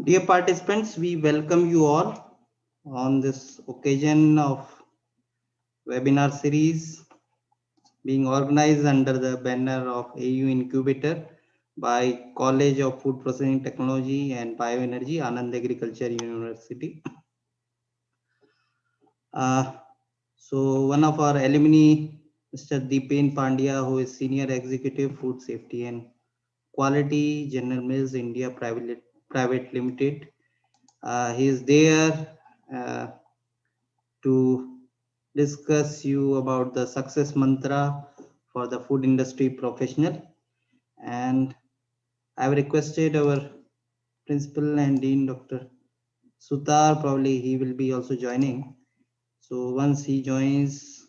Dear participants, we welcome you all on this occasion of webinar series being organized under the banner of AU Incubator by College of Food Processing Technology and Bioenergy, Anand Agriculture University. So one of our alumni, Mr. Deepen Pandya, who is Senior Executive Food Safety and Quality, General Mills India Private Limited. He is there to discuss you about the success mantra for the food industry professional. And I've requested our principal and dean, Dr. Sutar, probably he will be also joining. So once he joins,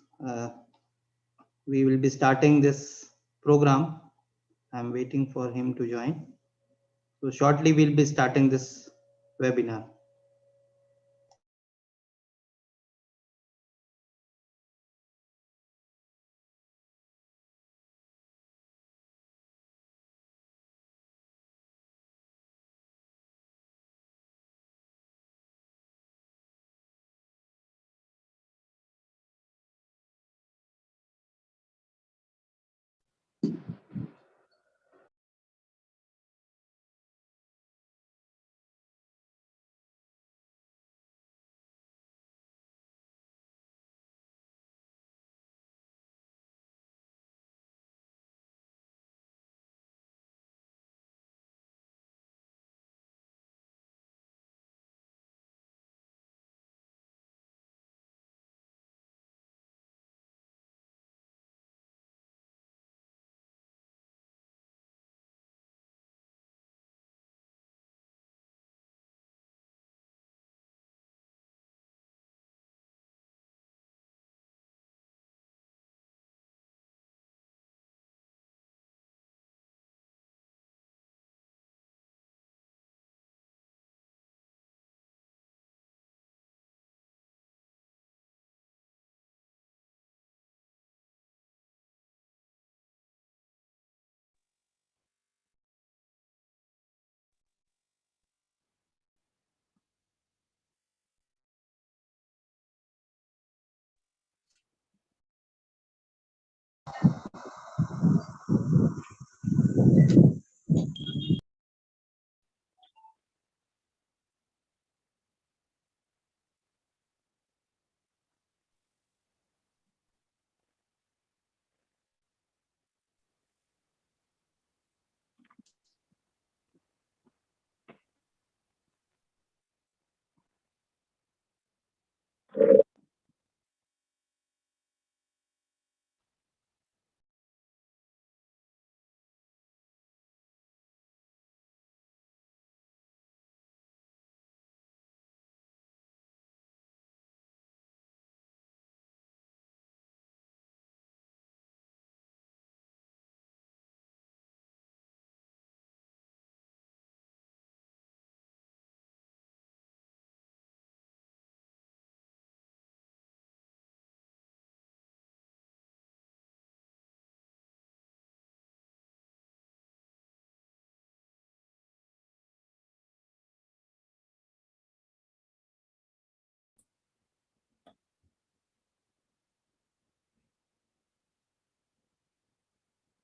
we will be starting this program. I'm waiting for him to join. So shortly we'll be starting this webinar.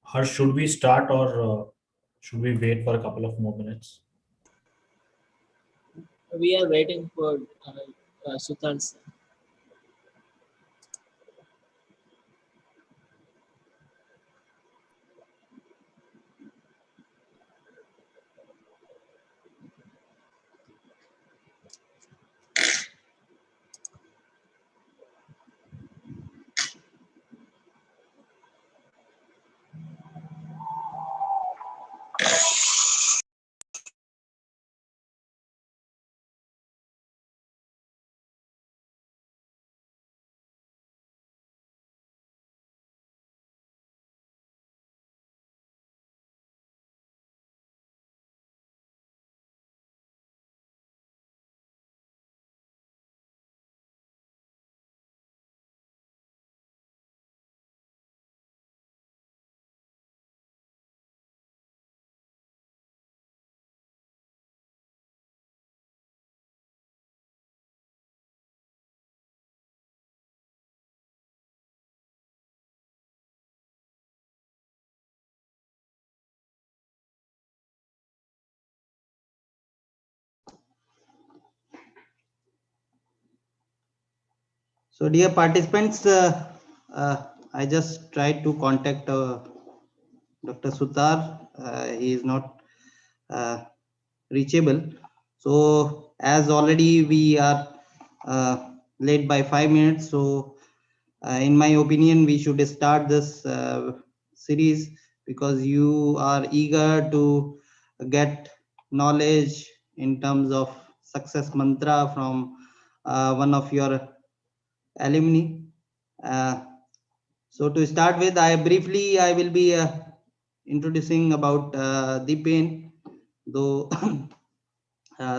Harsh, should we start or should we wait for a couple of more minutes? We are waiting for Sutan. So dear participants, I just tried to contact Dr. Sutar. He is not reachable. So as already we are late by 5 minutes, so in my opinion, we should start this series because you are eager to get knowledge in terms of success mantra from one of your alumni. Uh, so to start with, I will be introducing about Deepen, though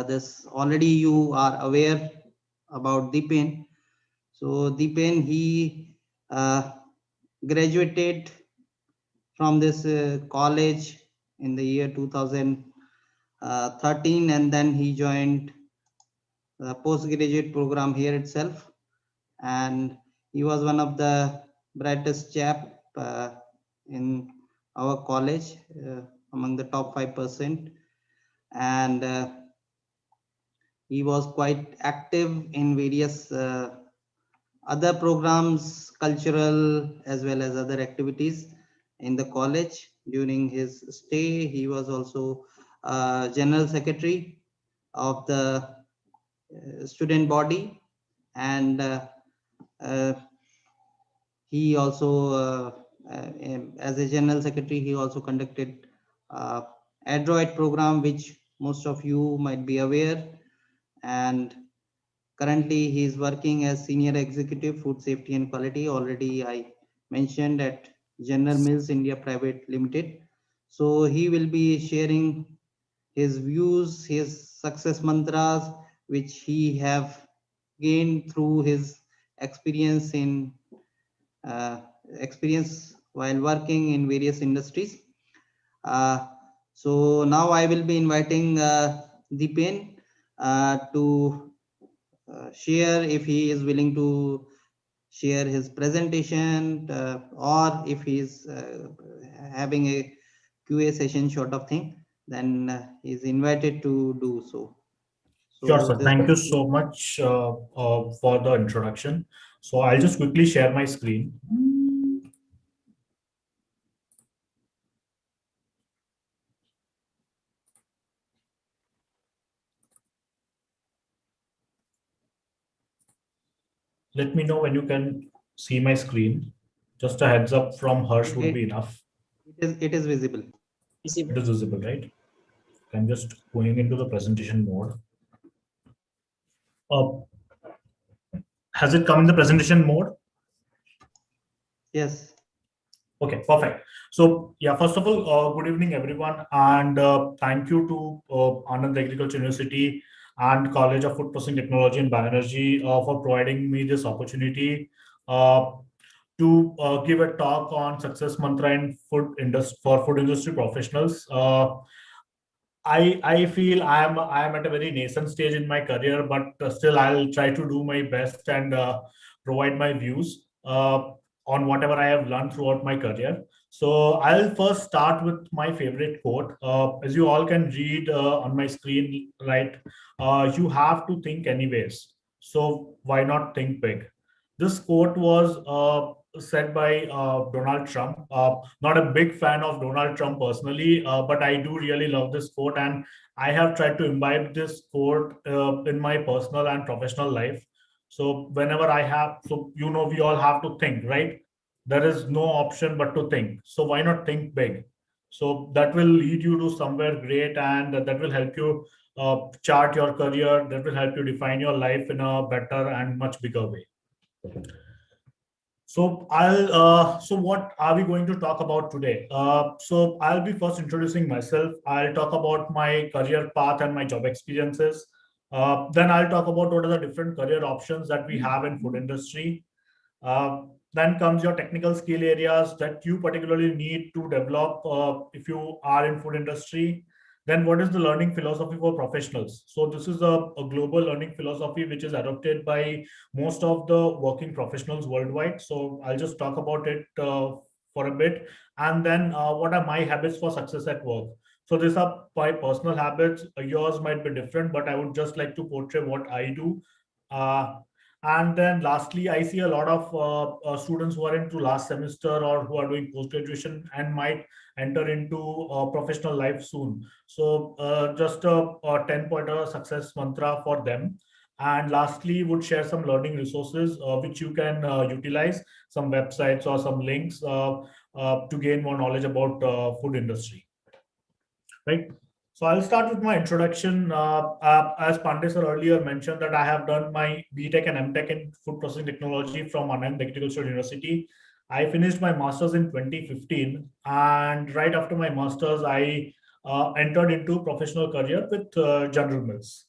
this already you are aware about Deepen. So Deepen, he graduated from this college in the year 2013, and then he joined the postgraduate program here itself, and he was one of the brightest chap in our college, among the top 5%, and he was quite active in various other programs, cultural as well as other activities in the college. During his stay, he was also general secretary of the student body, and uh, he also, as a general secretary, he also conducted Adroit program, which most of you might be aware, and currently he is working as senior executive food safety and quality. Already I mentioned at General Mills India Private Limited. So he will be sharing his views, his success mantras, which he have gained through his experience in uh, experience while working in various industries. Uh, so now I will be inviting Deepen to share if he is willing to share his presentation, or if he is having a QA session sort of thing, then he is invited to do so. Sure, So sir. this, Thank you so much for the introduction. So I'll just quickly share my screen. Let me know when you can see my screen. Just a heads up from Harsh would be enough. it is visible. It is visible, right? I'm just going into the presentation mode. Uh, has it come in the presentation mode? Yes. Okay, perfect. So yeah, first of all, good evening, everyone, and thank you to Anand Agriculture University and College of Food Processing Technology and Bioenergy for providing me this opportunity uh, to give a talk on success mantra in food industry for food industry professionals. I feel I am at a very nascent stage in my career, but still I'll try to do my best and provide my views on whatever I have learned throughout my career. So I'll first start with my favorite quote. As you all can read on my screen, right? You have to think anyways. So why not think big? This quote was said by Donald Trump. Not a big fan of Donald Trump personally, but I do really love this quote, and I have tried to imbibe this quote in my personal and professional life. So whenever I have, so we all have to think, right? There is no option but to think. So why not think big? So that will lead you to somewhere great, and that will help you chart your career. That will help you define your life in a better and much bigger way. So what are we going to talk about today? So I'll be first introducing myself. I'll talk about my career path and my job experiences. Then I'll talk about what are the different career options that we have in food industry. Then comes your technical skill areas that you particularly need to develop if you are in food industry. Then what is the learning philosophy for professionals? So this is a global learning philosophy which is adopted by most of the working professionals worldwide. So I'll just talk about it for a bit. And then what are my habits for success at work? So these are my personal habits. Yours might be different, but I would just like to portray what I do. Uh, And then lastly, I see a lot of students who are into last semester or who are doing post-graduation and might enter into professional life soon. So just a 10-pointer success mantra for them. And lastly, would share some learning resources which you can utilize, some websites or some links to gain more knowledge about food industry. Right. So I'll start with my introduction. As Pandey sir earlier mentioned that I have done my BTech and MTech in food processing technology from Anand Agricultural University. I finished my master's in 2015, and right after my master's, I entered into professional career with General Mills.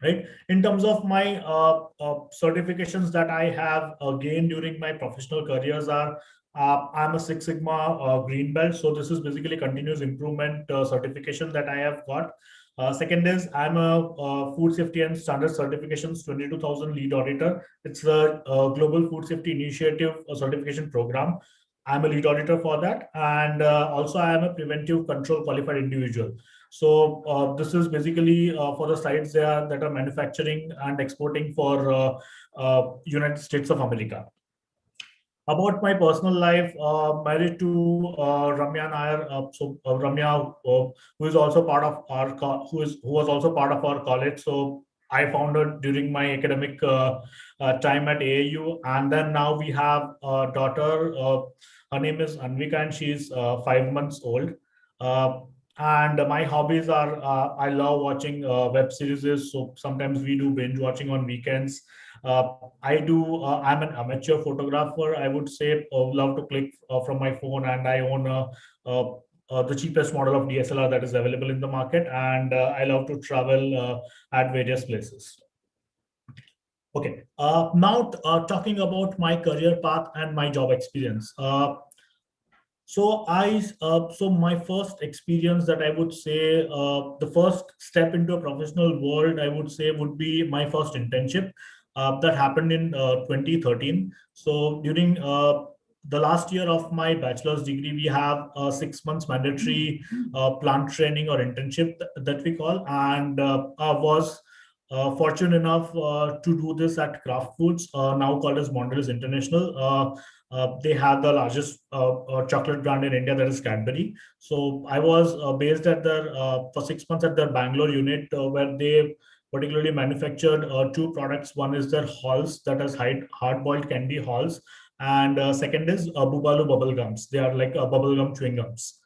Right. In terms of my certifications that I have gained during my professional careers are I'm a Six Sigma green belt. So this is basically continuous improvement certification that I have got. Second is I'm a food safety and standard certifications 22,000 lead auditor. It's a global food safety initiative certification program. I'm a lead auditor for that. And also I am a preventive control qualified individual. So this is basically for the sites there that are manufacturing and exporting for United States of America. About my personal life, married to Ramya Nair. Ramya, who is also part of our who was also part of our college. So I found her during my academic time at AAU, and then now we have a daughter. Her name is Anvika, and she's 5 months old. And my hobbies are I love watching web series. So sometimes we do binge watching on weekends. I'm an amateur photographer. I would say love to click from my phone, and I own the cheapest model of DSLR that is available in the market, and I love to travel at various places. Okay, now talking about my career path and my job experience. So my first experience that I would say, the first step into a professional world, I would say would be my first internship that happened in 2013. So during the last year of my bachelor's degree, we have 6 months mandatory plant training or internship that we call, and I was fortunate enough to do this at Kraft Foods, now called as Mondelez International. They have the largest chocolate brand in India, that is Cadbury. So I was based at their for 6 months at their Bangalore unit, where they particularly manufactured two products. One is their Halls, that is hard-boiled candy Halls, and second is Boobalu bubble gums. They are like bubblegum chewing gums.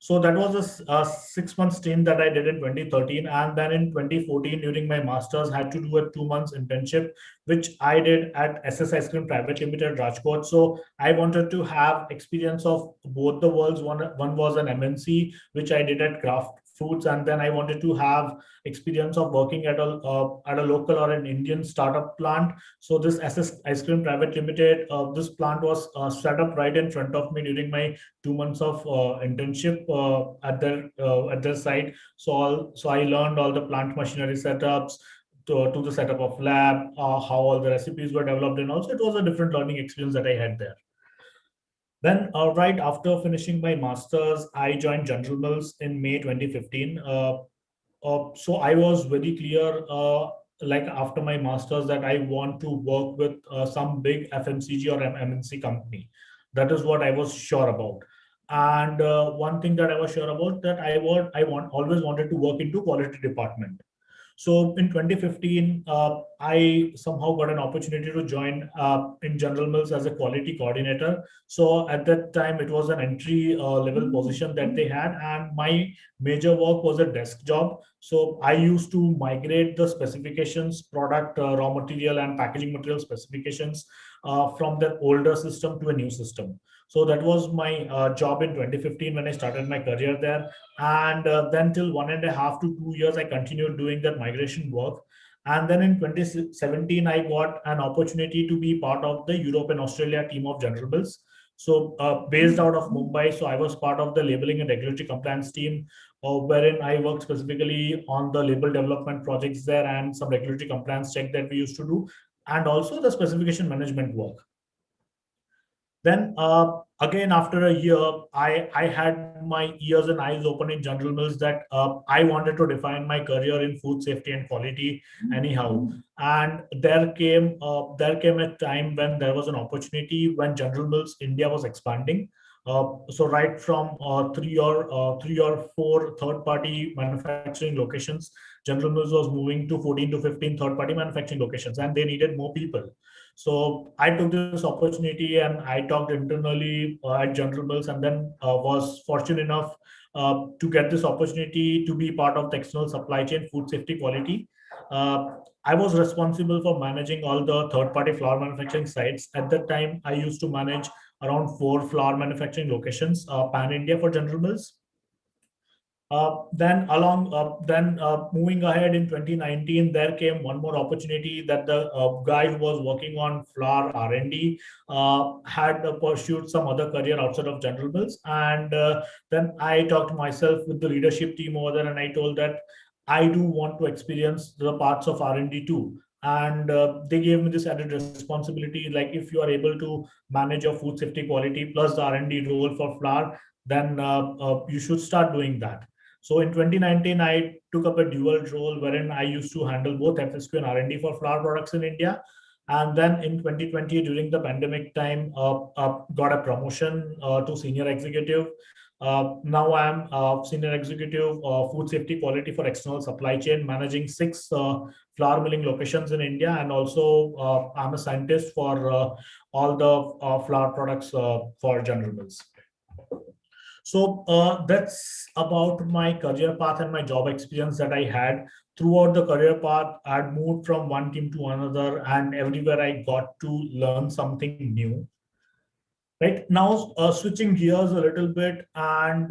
So that was a 6 month stint that I did in 2013, and then in 2014 during my masters had to do a 2 months internship, which I did at SS Ice Cream Private Limited, Rajkot. So I wanted to have experience of both the worlds. One was an MNC, which I did at Kraft Foods, and then I wanted to have experience of working at a local or an Indian startup plant. So this SS Ice Cream Private Limited, this plant was set up right in front of me during my 2 months of internship at their site. So I learned all the plant machinery setups, to the setup of lab, how all the recipes were developed, and also it was a different learning experience that I had there. Then, right after finishing my masters, I joined General Mills in May 2015. So I was very clear, like after my masters, that I want to work with some big FMCG or MNC company. That is what I was sure about. And one thing that I was sure about, that I always wanted to work into quality department. So in 2015, I somehow got an opportunity to join in General Mills as a quality coordinator. So at that time, it was an entry level position that they had, and my major work was a desk job. So I used to migrate the specifications, product, raw material, and packaging material specifications from the older system to a new system. So that was my job in 2015 when I started my career there. And then till 1.5 to 2 years, I continued doing that migration work. And then in 2017, I got an opportunity to be part of the Europe and Australia team of General Mills. So based out of Mumbai, so I was part of the labeling and regulatory compliance team, wherein I worked specifically on the label development projects there and some regulatory compliance check that we used to do, and also the specification management work. Then again, after a year, I had my ears and eyes open in General Mills that I wanted to define my career in food safety and quality anyhow. And there came a time when there was an opportunity when General Mills India was expanding. So right from three or four third-party manufacturing locations, General Mills was moving to 14 to 15 third-party manufacturing locations, and they needed more people. So I took this opportunity and I talked internally at General Mills, and then was fortunate enough to get this opportunity to be part of the external supply chain, food safety, quality. I was responsible for managing all the third-party flour manufacturing sites. At that time, I used to manage around 4 flour manufacturing locations, pan India for General Mills. Then moving ahead in 2019, there came one more opportunity that the guy who was working on flour R&D had pursued some other career outside of General Mills. And then I talked myself with the leadership team over there, and I told that I do want to experience the parts of R&D too. And they gave me this added responsibility, like if you are able to manage your food safety, quality plus the R&D role for flour, then you should start doing that. So in 2019, I took up a dual role wherein I used to handle both FSQ and R&D for flour products in India. And then in 2020, during the pandemic time, got a promotion to senior executive. Now I'm senior executive food safety quality for external supply chain, managing 6 flour milling locations in India. And also I'm a scientist for all the flour products for General Mills. So that's about my career path and my job experience that I had. Throughout the career path, I'd moved from one team to another, and everywhere I got to learn something new. Right now, switching gears a little bit and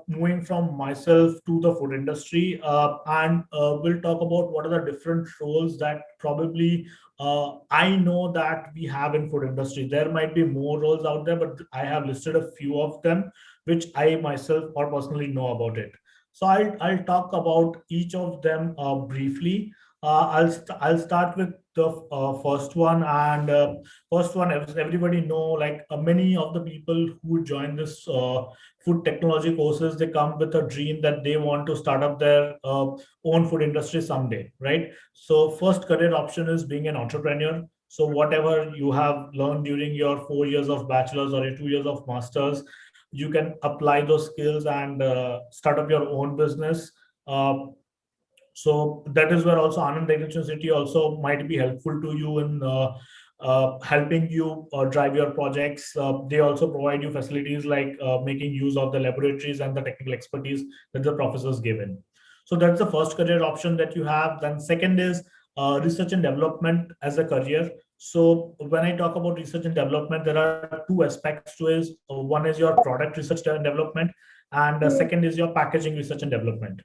moving from myself to the food industry, and we'll talk about what are the different roles that probably I know that we have in food industry. There might be more roles out there, but I have listed a few of them which I myself or personally know about it. So I'll talk about each of them briefly. I'll start with the first one, and first one, as everybody know, like many of the people who join this food technology courses, they come with a dream that they want to start up their own food industry someday, right? So first career option is being an entrepreneur. So whatever you have learned during your 4 years of bachelor's or your 2 years of master's, you can apply those skills and start up your own business. So that is where also Anand Agriculture City also might be helpful to you in helping you drive your projects. They also provide you facilities like making use of the laboratories and the technical expertise that the professors given. So that's the first career option that you have. Then second is research and development as a career. So when I talk about research and development, there are 2 aspects to it. One is your product research and development, and the second is your packaging research and development,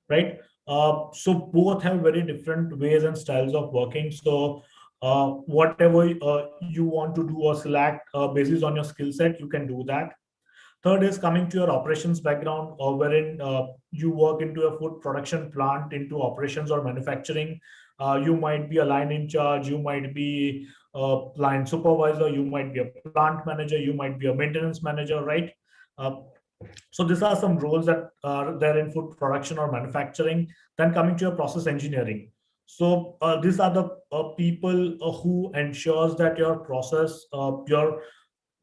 right? So both have very different ways and styles of working. So whatever you want to do or select basis on your skill set, you can do that. Third is coming to your operations background, wherein you work into a food production plant, into operations or manufacturing. You might be a line in charge, you might be a line supervisor, you might be a plant manager, you might be a maintenance manager, right? Uh, so these are some roles that are there in food production or manufacturing. Then coming to your process engineering. So these are the people who ensures that your process, your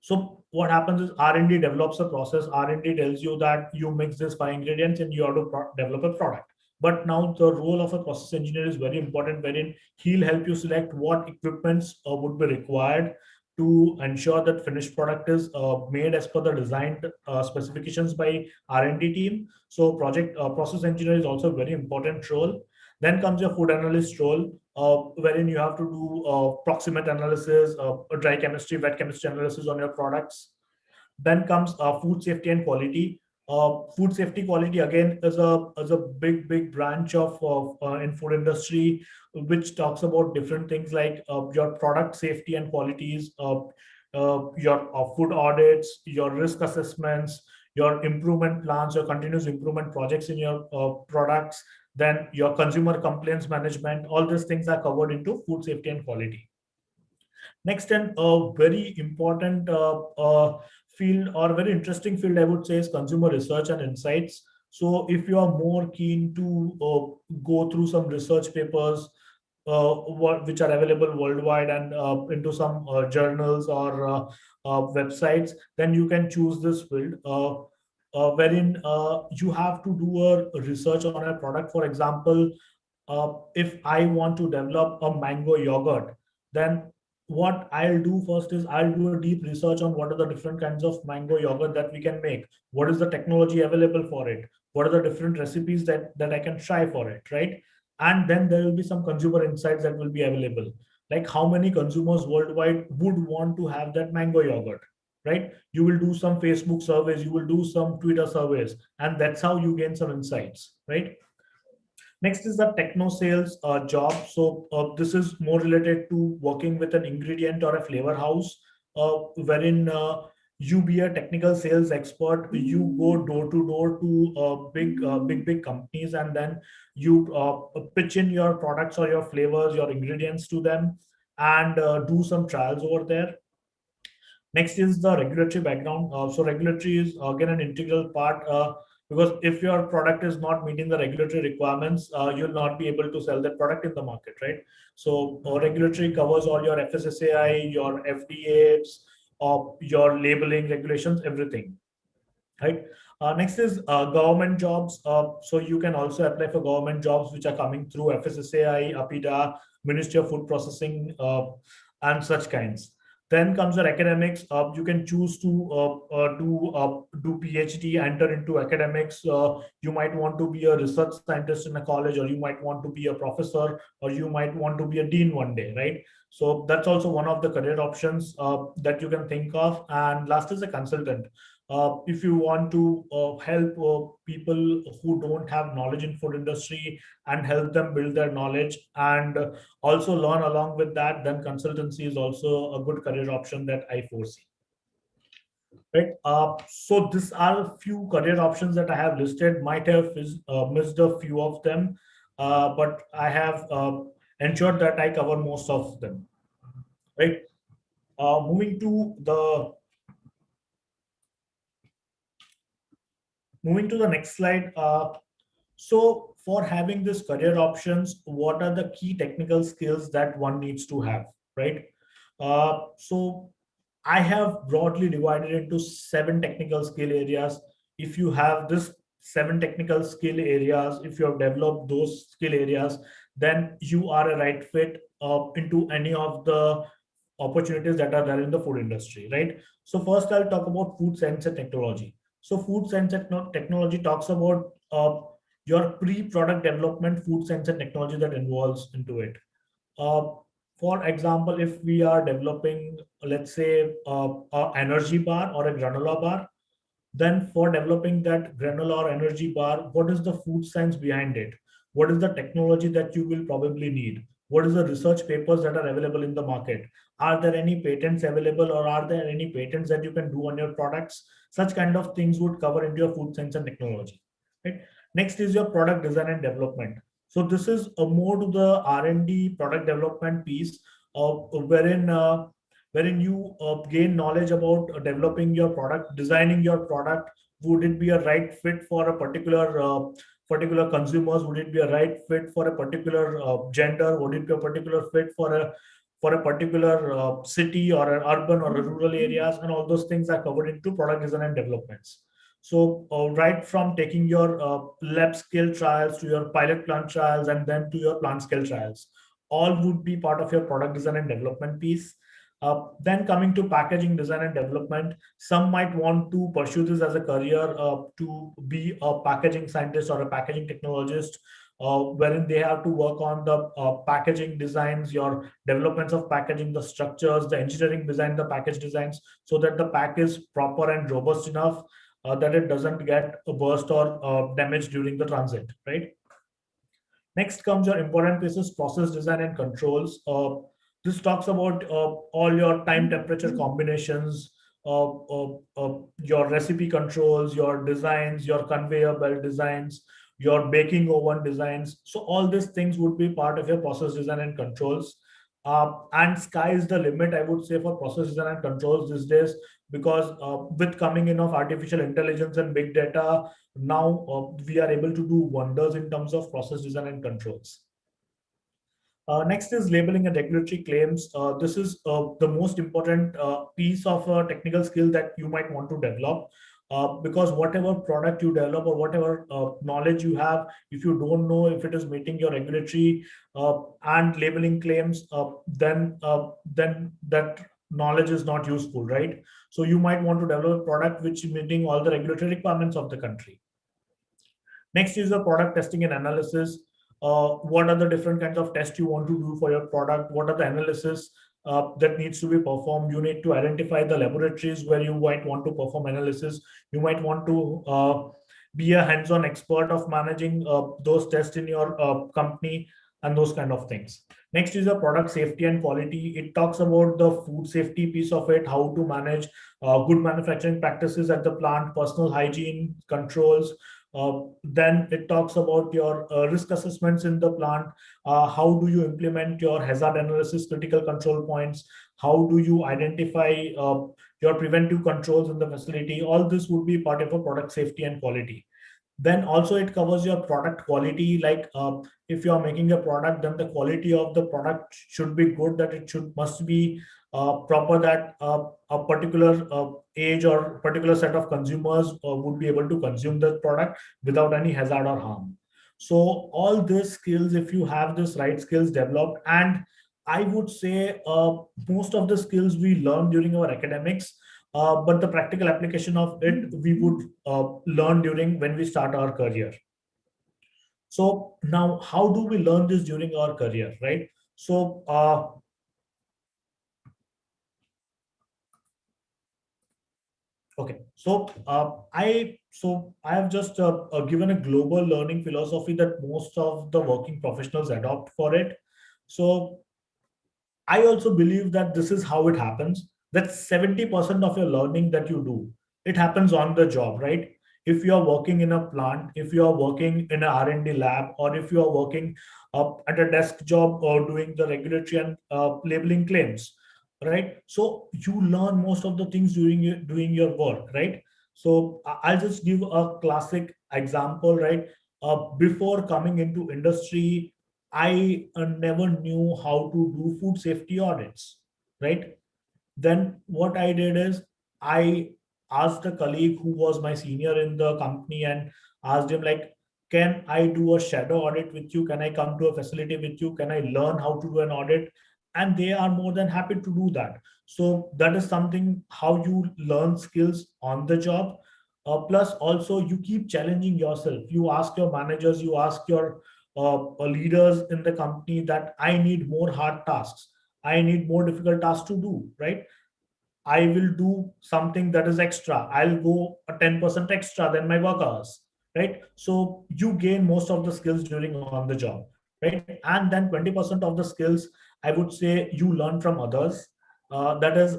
so what happens is R&D develops a process. R&D tells you that you mix these 5 ingredients and you have to develop a product. But now the role of a process engineer is very important, wherein he'll help you select what equipments would be required to ensure that finished product is made as per the designed specifications by R&D team. So project process engineer is also a very important role. Then comes your food analyst role, wherein you have to do proximate analysis, dry chemistry, wet chemistry analysis on your products. Then comes food safety and quality. Food safety quality again is a big branch of in food industry, which talks about different things like your product safety and qualities, your food audits, your risk assessments, your improvement plans, your continuous improvement projects in your products, then your consumer complaints management. All these things are covered into food safety and quality. Next, and a very important field or very interesting field, I would say, is consumer research and insights. So if you are more keen to go through some research papers, which are available worldwide, and into some journals or websites, then you can choose this field, wherein you have to do a research on a product. For example, if I want to develop a mango yogurt, then what I'll do first is I'll do a deep research on what are the different kinds of mango yogurt that we can make. What is the technology available for it? What are the different recipes that I can try for it, right? And then there will be some consumer insights that will be available. Like how many consumers worldwide would want to have that mango yogurt, right? You will do some Facebook surveys, you will do some Twitter surveys, and that's how you gain some insights, right? Next is the techno sales job. So this is more related to working with an ingredient or a flavor house, wherein you be a technical sales expert. You go door to door to big companies, and then you pitch in your products or your flavors, your ingredients to them, and do some trials over there. Next is the regulatory background. So regulatory is again an integral part, because if your product is not meeting the regulatory requirements, you'll not be able to sell that product in the market, right? So regulatory covers all your FSSAI, your FDAs, your labeling regulations, everything, right? Next is government jobs. So you can also apply for government jobs which are coming through FSSAI, APIDA, Ministry of Food Processing, and such kinds. Then comes your academics. You can choose to do PhD, enter into academics. You might want to be a research scientist in a college, or you might want to be a professor, or you might want to be a dean one day, right? So that's also one of the career options that you can think of. And last is a consultant. If you want to help people who don't have knowledge in food industry and help them build their knowledge, and also learn along with that, then consultancy is also a good career option that I foresee, right? So these are a few career options that I have listed. Might have missed a few of them, but I have ensured that I cover most of them, right? Moving to the Moving to the next slide. So for having this career options, what are the key technical skills that one needs to have, right? So I have broadly divided into 7 technical skill areas. If you have this 7 technical skill areas, if you have developed those skill areas, then you are a right fit into any of the opportunities that are there in the food industry, right? So first I'll talk about food science and technology. So food science and technology talks about your pre-product development, food science and technology that involves into it. Uh, for example, if we are developing, let's say, a energy bar or a granola bar, then for developing that granola or energy bar, what is the food science behind it? What is the technology that you will probably need? What is the research papers that are available in the market? Are there any patents available, or are there any patents that you can do on your products? Such kind of things would cover into your food science and technology, right? Next is your product design and development. So this is a more to the R&D product development piece, wherein you gain knowledge about developing your product, designing your product. Would it be a right fit for a particular consumers? Would it be a right fit for a particular gender? Would it be a particular fit for a particular city or an urban or a rural areas? And all those things are covered into product design and developments. So right from taking your lab scale trials to your pilot plant trials and then to your plant scale trials, all would be part of your product design and development piece. Then coming to packaging design and development, some might want to pursue this as a career, to be a packaging scientist or a packaging technologist, wherein they have to work on the packaging designs, your developments of packaging, the structures, the engineering design, the package designs, so that the pack is proper and robust enough, that it doesn't get burst or damaged during the transit, right? Next comes your important pieces, process design and controls. This talks about all your time temperature combinations, your recipe controls, your designs, your conveyor belt designs, your baking oven designs. So all these things would be part of your process design and controls. And sky is the limit, I would say, for process design and controls these days, because with coming in of artificial intelligence and big data, now we are able to do wonders in terms of process design and controls. Next is labeling and regulatory claims. This is the most important piece of a technical skill that you might want to develop. Because whatever product you develop or whatever knowledge you have, if you don't know if it is meeting your regulatory and labeling claims, then that knowledge is not useful, right? So you might want to develop a product which is meeting all the regulatory requirements of the country. Next is the product testing and analysis. What are the different kinds of tests you want to do for your product? What are the analysis that needs to be performed? You need to identify the laboratories where you might want to perform analysis. You might want to be a hands-on expert of managing those tests in your company and those kind of things. Next is the product safety and quality. It talks about the food safety piece of it, how to manage good manufacturing practices at the plant, personal hygiene controls. Then it talks about your risk assessments in the plant. How do you implement your hazard analysis, critical control points? How do you identify your preventive controls in the facility? All this would be part of a product safety and quality. Then also it covers your product quality, like if you are making a product, then the quality of the product should be good, that it should must be proper, that a particular age or particular set of consumers would be able to consume the product without any hazard or harm. So all these skills, if you have this right skills developed, and I would say most of the skills we learn during our academics, but the practical application of it we would learn during when we start our career. So now, how do we learn this during our career, right? So okay, so I have just given a global learning philosophy that most of the working professionals adopt for it. So I also believe that this is how it happens. That 70% of your learning that you do, it happens on the job, right? If you are working in a plant, if you are working in an R&D lab, or if you are working at a desk job or doing the regulatory and labeling claims, right? So you learn most of the things during doing your work, right? So I'll just give a classic example, right? Before coming into industry, I never knew how to do food safety audits, right? Then what I did is I asked a colleague who was my senior in the company and asked him, like, can I do a shadow audit with you? Can I come to a facility with you? Can I learn how to do an audit? And they are more than happy to do that. So that is something how you learn skills on the job. Plus also you keep challenging yourself. You ask your managers, you ask your leaders in the company that I need more hard tasks. I need more difficult tasks to do, right? I will do something that is extra. I'll go a 10% extra than my work hours, right? So you gain most of the skills during on the job, right? And then 20% of the skills, I would say, you learn from others. That is,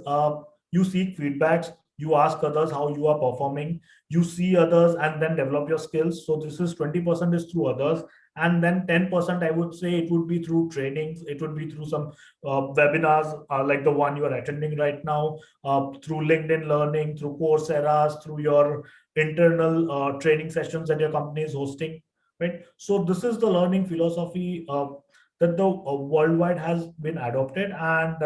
you seek feedbacks, you ask others how you are performing, you see others and then develop your skills. So this is 20% is through others. And then 10%, I would say, it would be through trainings, it would be through some webinars like the one you are attending right now, through LinkedIn Learning, through Coursera, through your internal training sessions that your company is hosting, right? So this is the learning philosophy that the worldwide has been adopted, and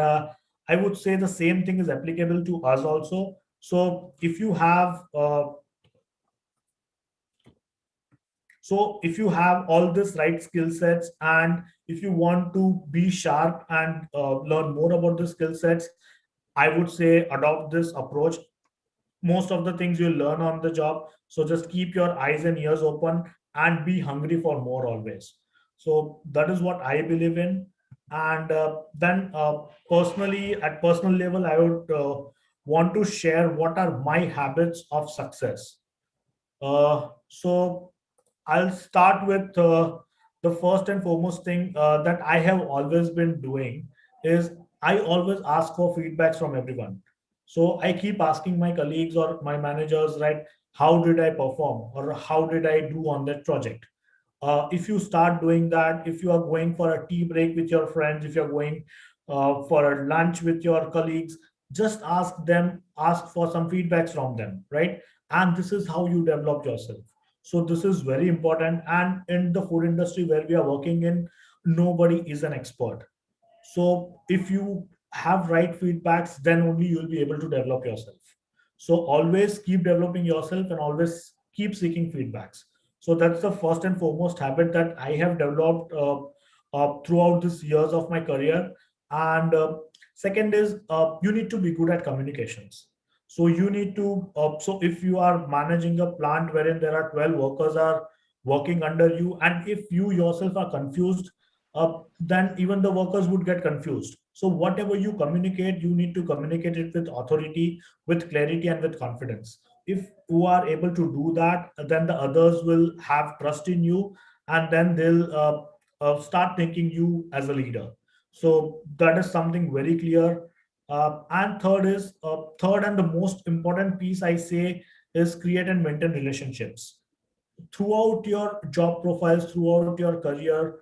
I would say the same thing is applicable to us also. So if you have all these right skill sets, and if you want to be sharp and learn more about the skill sets, I would say adopt this approach. Most of the things you'll learn on the job. So just keep your eyes and ears open and be hungry for more always. So that is what I believe in. And then personally, at personal level, I would want to share what are my habits of success. So I'll start with the first and foremost thing that I have always been doing is I always ask for feedbacks from everyone. So I keep asking my colleagues or my managers, right, how did I perform or how did I do on that project? If you start doing that, if you are going for a tea break with your friends, if you're going for a lunch with your colleagues, just ask for some feedbacks from them, right? And this is how you develop yourself. So this is very important. And in the food industry where we are working in, nobody is an expert. So if you have right feedbacks, then only you'll be able to develop yourself. So always keep developing yourself and always keep seeking feedbacks. So that's the first and foremost habit that I have developed throughout these years of my career. And second is you need to be good at communications. So you need to so if you are managing a plant wherein there are 12 workers are working under you, and if you yourself are confused, then even the workers would get confused. So whatever you communicate, you need to communicate it with authority, with clarity, and with confidence. If you are able to do that, then the others will have trust in you, and then they'll start thinking you as a leader. So that is something very clear. And third and the most important piece I say is create and maintain relationships throughout your job profiles, throughout your career.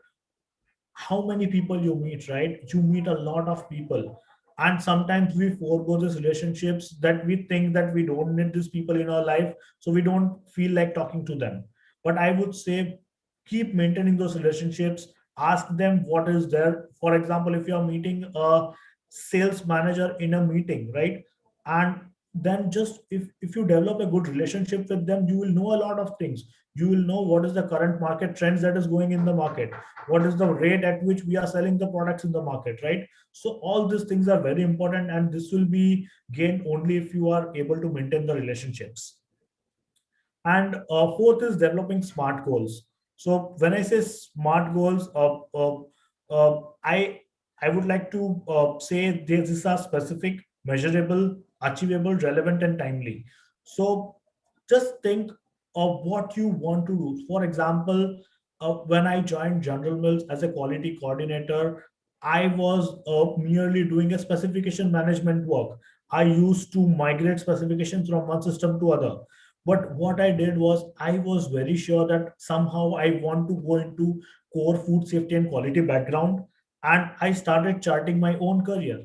How many people you meet, right? You meet a lot of people, and sometimes we forego these relationships, that we think that we don't need these people in our life, so we don't feel like talking to them. But I would say keep maintaining those relationships. Ask them what is there. For example, if you're meeting a sales manager in a meeting, right? And then just if you develop a good relationship with them, you will know a lot of things. You will know what is the current market trends that is going in the market, what is the rate at which we are selling the products in the market, right? So all these things are very important, and this will be gained only if you are able to maintain the relationships. And fourth is developing smart goals. So when I say smart goals, I would like to say these are specific, measurable, achievable, relevant, and timely. So just think of what you want to do. For example, when I joined General Mills as a quality coordinator, I was merely doing a specification management work. I used to migrate specifications from one system to other. But what I did was I was very sure that somehow I want to go into core food safety and quality background, and I started charting my own career.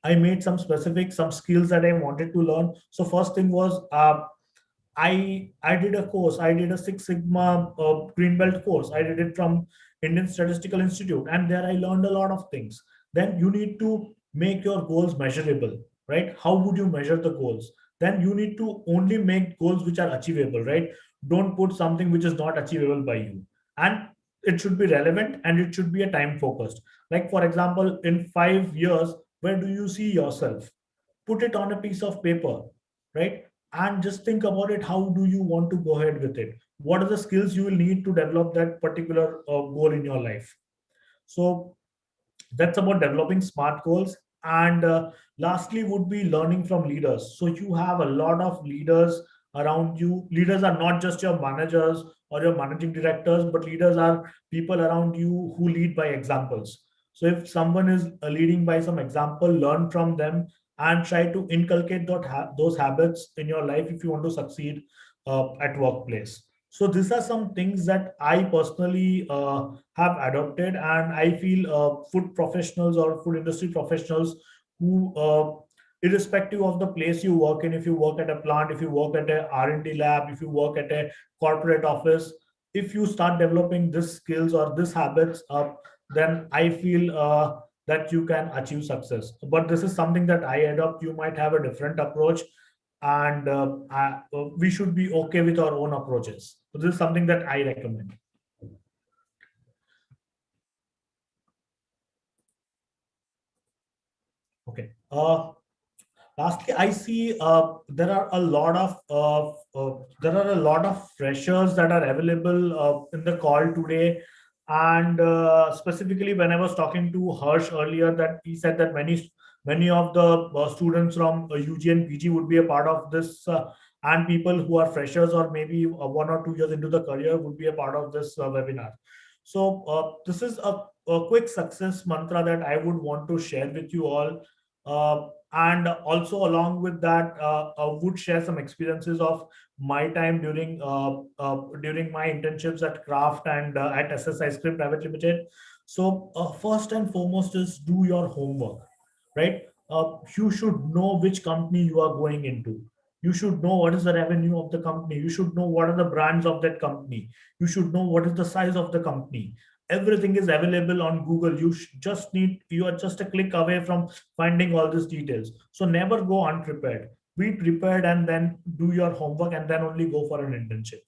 I made some skills that I wanted to learn. So first thing was I did a course. I did a Six Sigma Green Belt course. I did it from Indian Statistical Institute, and there I learned a lot of things. Then you need to make your goals measurable, right? How would you measure the goals? Then you need to only make goals which are achievable, right? Don't put something which is not achievable by you, and it should be relevant and it should be a time focused. Like for example, in 5 years, where do you see yourself? Put it on a piece of paper, right? And just think about it. How do you want to go ahead with it? What are the skills you will need to develop that particular goal in your life? So that's about developing smart goals. And lastly would be learning from leaders. So you have a lot of leaders around you. Leaders are not just your managers or your managing directors, but leaders are people around you who lead by examples. So if someone is leading by some example, learn from them and try to inculcate those habits in your life if you want to succeed at workplace. So these are some things that I personally have adopted, and I feel food professionals or food industry professionals who irrespective of the place you work in, if you work at a plant, if you work at a R&D lab, if you work at a corporate office, if you start developing these skills or these habits up, then I feel that you can achieve success. But this is something that I adopt. You might have a different approach, and we should be okay with our own approaches. So this is something that I recommend. Okay. Lastly, I see there are a lot of freshers that are available in the call today, and specifically when I was talking to Harsh earlier, that he said that many of the students from UG and PG would be a part of this, and people who are freshers or maybe 1 or 2 years into the career would be a part of this webinar. So this is a quick success mantra that I would want to share with you all. And also along with that, I would share some experiences of my time during my internships at Kraft and at SS Ice Cream Private Limited. So first and foremost is do your homework, right? You should know which company you are going into. You should know what is the revenue of the company. You should know what are the brands of that company. You should know what is the size of the company. Everything is available on Google. You are just a click away from finding all these details. So never go unprepared. Be prepared and then do your homework and then only go for an internship.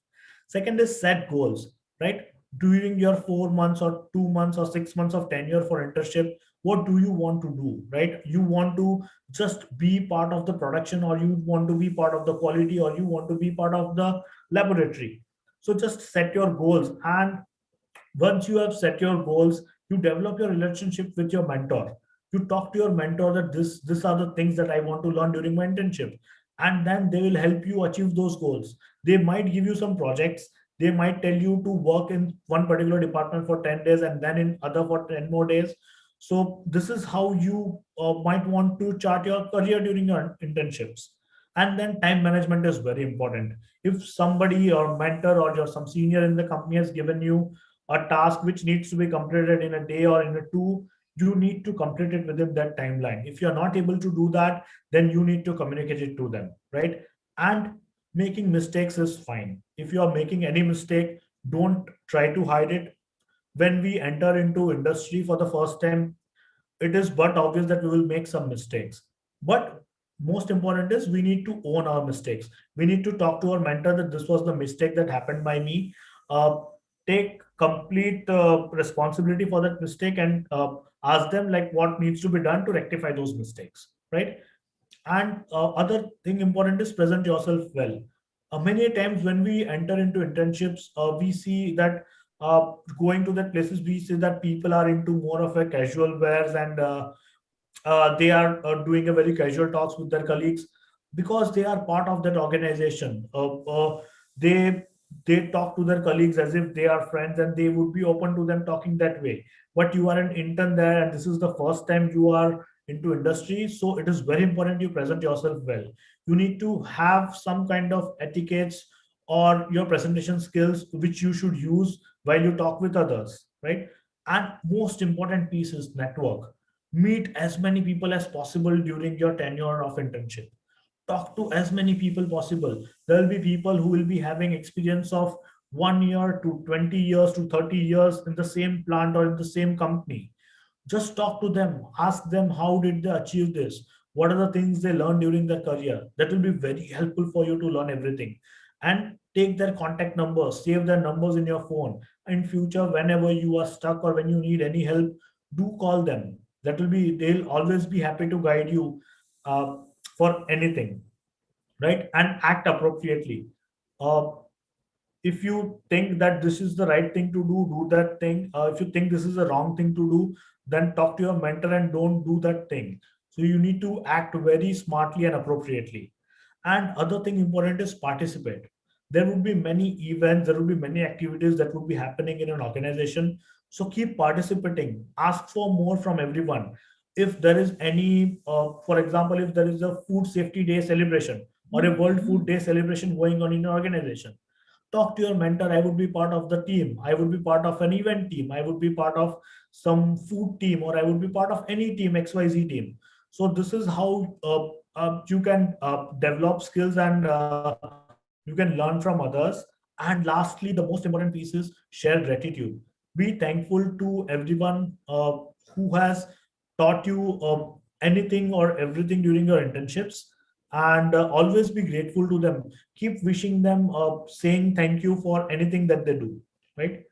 Second is set goals, right? During your 4 months or 2 months or 6 months of tenure for internship, what do you want to do, right? You want to just be part of the production, or you want to be part of the quality, or you want to be part of the laboratory. So just set your goals, and once you have set your goals, you develop your relationship with your mentor. You talk to your mentor that this are the things that I want to learn during my internship, and then they will help you achieve those goals. They might give you some projects. They might tell you to work in one particular department for 10 days and then in other for 10 more days. So this is how you might want to chart your career during your internships. And then time management is very important. If somebody or mentor or your some senior in the company has given you a task which needs to be completed in a day or in a two, you need to complete it within that timeline. If you're not able to do that, then you need to communicate it to them, right? And making mistakes is fine. If you are making any mistake, don't try to hide it. When we enter into industry for the first time, it is but obvious that we will make some mistakes. But most important is we need to own our mistakes. We need to talk to our mentor that this was the mistake that happened by me. Take complete responsibility for that mistake, and ask them like what needs to be done to rectify those mistakes, right? And other thing important is present yourself well. Many times when we enter into internships, we see that going to that places, we see that people are into more of a casual wears, and they are doing a very casual talks with their colleagues because they are part of that organization. They talk to their colleagues as if they are friends, and they would be open to them talking that way. But you are an intern there, and this is the first time you are into industry, so it is very important you present yourself well. You need to have some kind of etiquettes or your presentation skills which you should use while you talk with others, right? And most important piece is network. Meet as many people as possible during your tenure of internship. Talk to as many people possible. There will be people who will be having experience of 1 year to 20 years to 30 years in the same plant or in the same company. Just talk to them, ask them how did they achieve this, what are the things they learned during their career. That will be very helpful for you to learn everything. And take their contact numbers, save their numbers in your phone. In future, whenever you are stuck or when you need any help, do call them. That will be, they'll always be happy to guide you uh, for anything, right? And act appropriately. uh, if you think that this is the right thing to do that thing. If you think this is the wrong thing to do, then talk to your mentor and don't do that thing. So you need to act very smartly and appropriately. And other thing important is participate. There would be many events, there would be many activities that would be happening in an organization. So keep participating, ask for more from everyone. If there is any for example, if there is a food safety day celebration or a world food day celebration going on in your organization, talk to your mentor. I would be part of the team, I would be part of an event team, I would be part of some food team, or I would be part of any team, XYZ team. So this is how you can develop skills, and you can learn from others. And lastly, the most important piece is share gratitude. Be thankful to everyone who has taught you anything or everything during your internships, and always be grateful to them. Keep wishing them, saying thank you for anything that they do, right?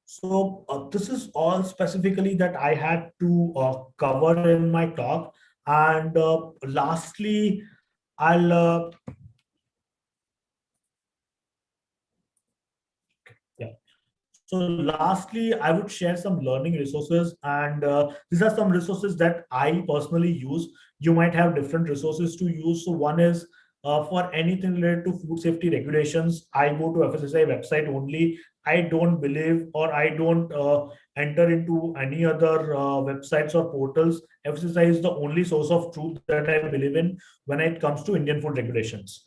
So this is all specifically that I had to cover in my talk. And lastly, I'll yeah. So lastly, I would share some learning resources, and these are some resources that I personally use. You might have different resources to use. So one is for anything related to food safety regulations, I go to FSSAI website only. I don't believe, or I don't enter into any other websites or portals. FSSAI is the only source of truth that I believe in when it comes to Indian food regulations.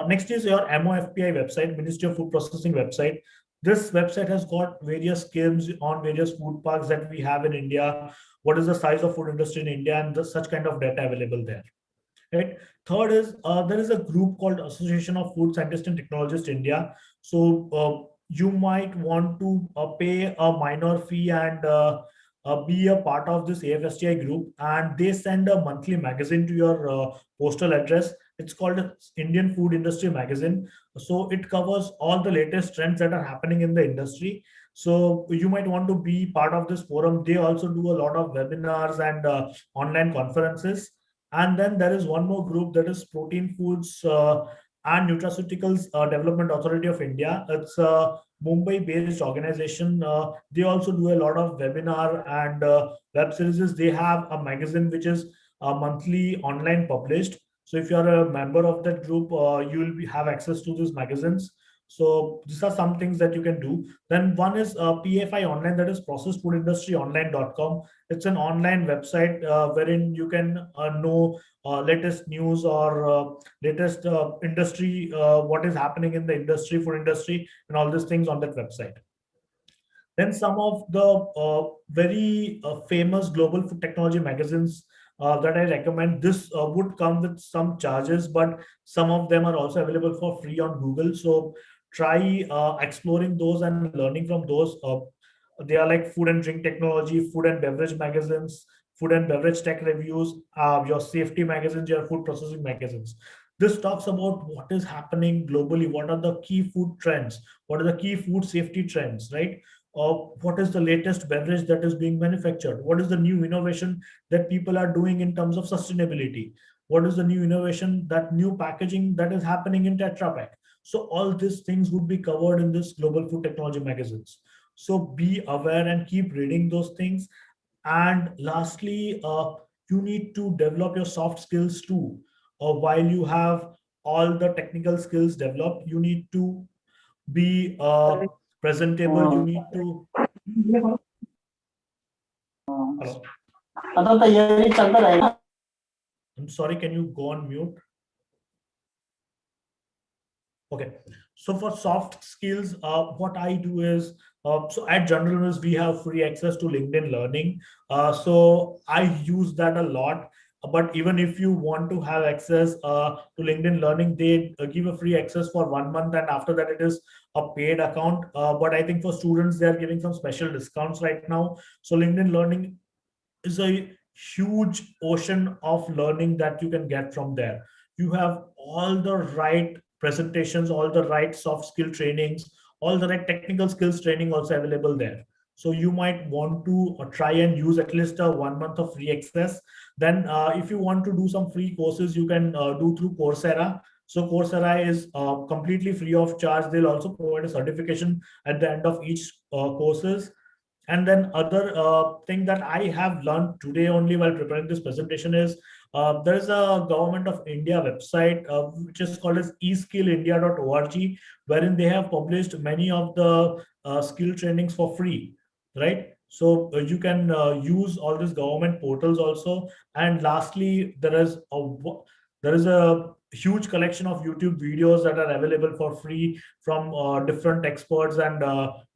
Next is your MOFPI website, Ministry of Food Processing website. This website has got various schemes on various food parks that we have in India. What is the size of food industry in India, and such kind of data available there. Right. Third is there is a group called Association of Food Scientists and Technologists India. So you might want to pay a minor fee and be a part of this AFSTI group, and they send a monthly magazine to your postal address. It's called Indian Food Industry Magazine. So it covers all the latest trends that are happening in the industry. So you might want to be part of this forum. They also do a lot of webinars and online conferences. And then there is one more group, that is Protein Foods and Nutraceuticals Development Authority of India. It's a Mumbai-based organization. They also do a lot of webinar and web series. They have a magazine which is monthly online published. So if you are a member of that group, you will have access to these magazines. So these are some things that you can do. Then one is PFI Online, that is processfoodindustryonline.com. It's an online website wherein you can know latest news or latest industry, what is happening in the industry, food industry, and all these things on that website. Then some of the very famous global food technology magazines that I recommend. This would come with some charges, but some of them are also available for free on Google. So try exploring those and learning from those. They are like food and drink technology, food and beverage magazines, food and beverage tech reviews, your safety magazines, your food processing magazines. This talks about what is happening globally, what are the key food trends, what are the key food safety trends, right? What is the latest beverage that is being manufactured? What is the new innovation that people are doing in terms of sustainability? What is the new innovation, that new packaging that is happening in Tetra Pak? So all these things would be covered in this global food technology magazines. So be aware and keep reading those things. And lastly, you need to develop your soft skills too. While you have all the technical skills developed, you need to be presentable. You need to. Hello. I'm sorry, can you go on mute? Okay, so for soft skills, what I do is, so at General Mills, we have free access to LinkedIn Learning. So I use that a lot. But even if you want to have access to LinkedIn Learning, they give a free access for 1 month, and after that it is a paid account. But I think for students, they are giving some special discounts right now. So LinkedIn Learning is a huge ocean of learning that you can get from there. You have all the right presentations, all the right soft skill trainings, all the right technical skills training also available there. So you might want to try and use at least a 1 month of free access. Then if you want to do some free courses, you can do through Coursera. So Coursera is completely free of charge. They'll also provide a certification at the end of each courses. And then other thing that I have learned today only while preparing this presentation is there is a Government of India website which is called as eskillindia.org, wherein they have published many of the skill trainings for free, right? So you can use all these government portals also. And lastly, there is a huge collection of YouTube videos that are available for free from different experts and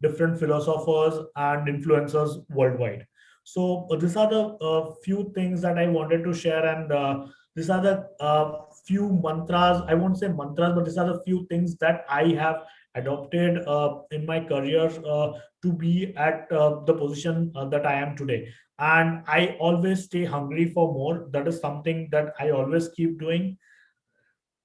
different philosophers and influencers worldwide. So these are the few things that I wanted to share, and these are the few mantras. I won't say mantras, but these are the few things that I have adopted in my career to be at the position that I am today. And I always stay hungry for more. That is something that I always keep doing,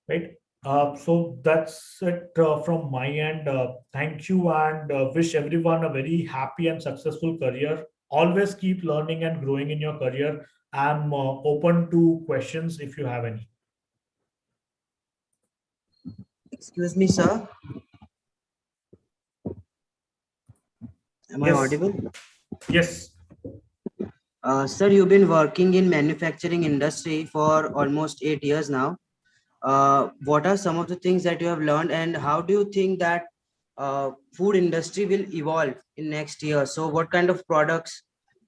right? So that's it from my end. Thank you, and wish everyone a very happy and successful career. Always keep learning and growing in your career. I'm open to questions if you have any. Excuse me, sir. Am I audible? Yes. Sir, you've been working in manufacturing industry for almost 8 years now. What are some of the things that you have learned, and how do you think that food industry will evolve in next year? So what kind of products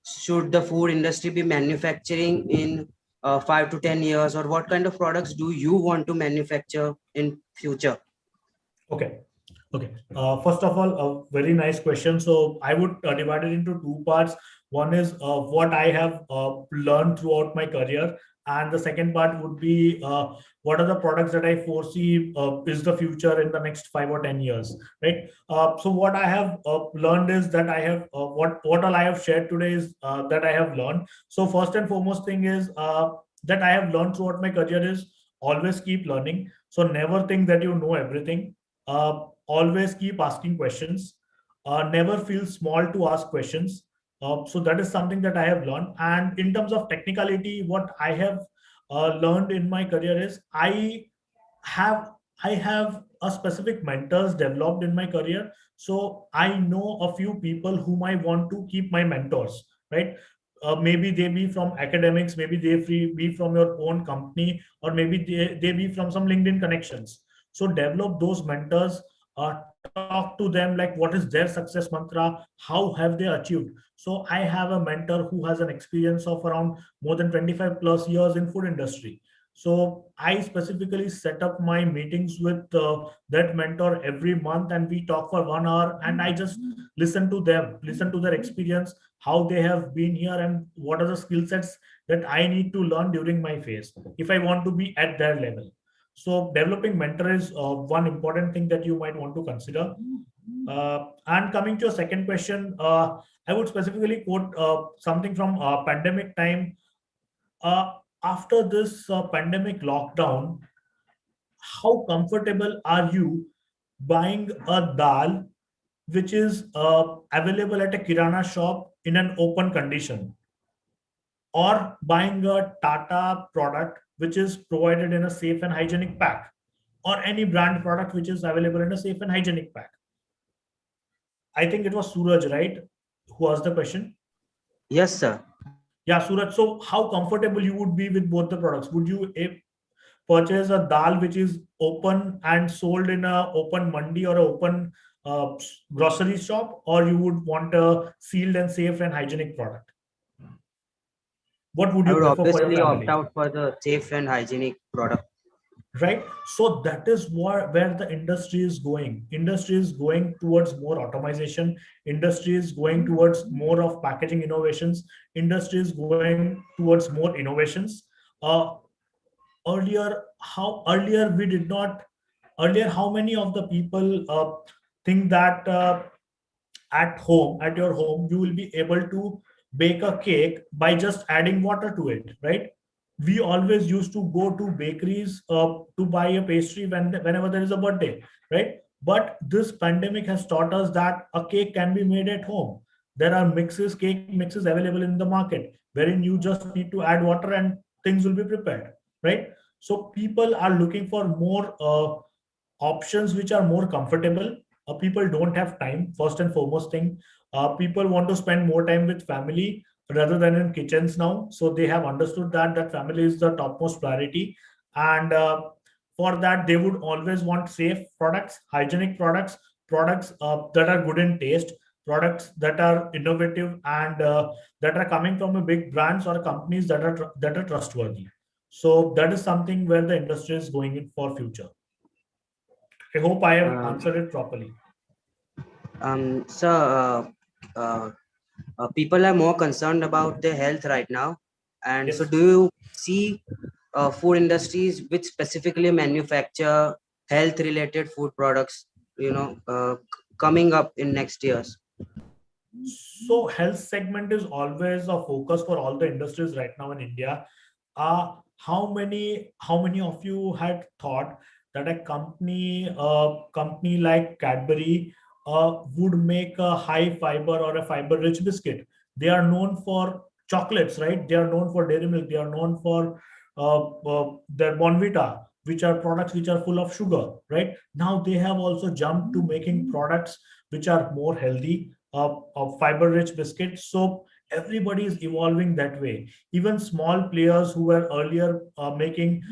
should the food industry be manufacturing in 5 to 10 years, or what kind of products do you want to manufacture in future? Okay. Okay. First of all, a very nice question. So I would divide it into two parts. One is what I have learned throughout my career, and the second part would be what are the products that I foresee is the future in the next 5 or 10 years, right? So what I have learned is that I have what all I have shared today is that I have learned. So first and foremost thing is that I have learned throughout my career is always keep learning. So never think that you know everything. Always keep asking questions. Never feel small to ask questions. So that is something that I have learned. And in terms of technicality, what I have learned in my career is have I have a specific mentors developed in my career. So I know a few people whom I want to keep my mentors, right? Maybe they be from academics, maybe be from your own company, or maybe they be from some LinkedIn connections. So develop those mentors, talk to them like what is their success mantra, how have they achieved. So I have a mentor who has an experience of around more than 25 plus years in food industry. So I specifically set up my meetings with that mentor every month, and we talk for 1 hour, and I just listen to them, listen to their experience, how they have been here, and what are the skill sets that I need to learn during my phase if I want to be at their level. So developing mentor is one important thing that you might want to consider. And coming to your second question, I would specifically quote something from pandemic time. Uh, After this pandemic lockdown, how comfortable are you buying a dal which is available at a kirana shop in an open condition, or buying a Tata product which is provided in a safe and hygienic pack, or any brand product which is available in a safe and hygienic pack? I think it was Suraj, right, who asked the question. Yes, sir. Yeah, Suraj. So, how comfortable you would be with both the products? Would you purchase a dal which is open and sold in a open mandi or a open grocery shop, or you would want a sealed and safe and hygienic product? What would I you would prefer for your obviously opt family? out for the safe and hygienic product. Right, so that is where the industry is going. Industry is going towards more automation. Industry is going towards more of packaging innovations. Industry is going towards more innovations. uh, Earlier we did not, earlier how many of the people think that at your home you will be able to bake a cake by just adding water to it, right? We always used to go to bakeries to buy a pastry whenever there is a birthday, right? But this pandemic has taught us that a cake can be made at home. There are cake mixes available in the market, wherein you just need to add water and things will be prepared, right? So people are looking for more options which are more comfortable. People don't have time, first and foremost thing. People want to spend more time with family rather than in kitchens now. So they have understood that family is the topmost priority. And for that, they would always want safe products, hygienic products, products that are good in taste, products that are innovative, and that are coming from a big brands or companies that are trustworthy. So that is something where the industry is going in for future. I hope I have Uh, answered it properly. So, people are more concerned about their health right now. And so, Yes. do you see food industries which specifically manufacture health-related food products, coming up in next years? So health segment is always a focus for all the industries right now in India. How many of you had thought that a company like Cadbury would make a high fiber or a fiber rich biscuit? They are known for chocolates, right? They are known for dairy milk. They are known for their Bonvita, which are products which are full of sugar, right? Now they have also jumped to making products which are more healthy, of fiber rich biscuits. So everybody is evolving that way. Even small players who were earlier making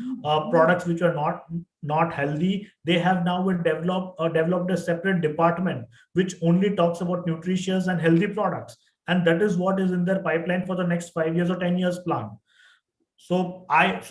products which are not healthy, they have now developed a separate department which only talks about nutritious and healthy products, and that is what is in their pipeline for the next 5 years or 10 years plan. So I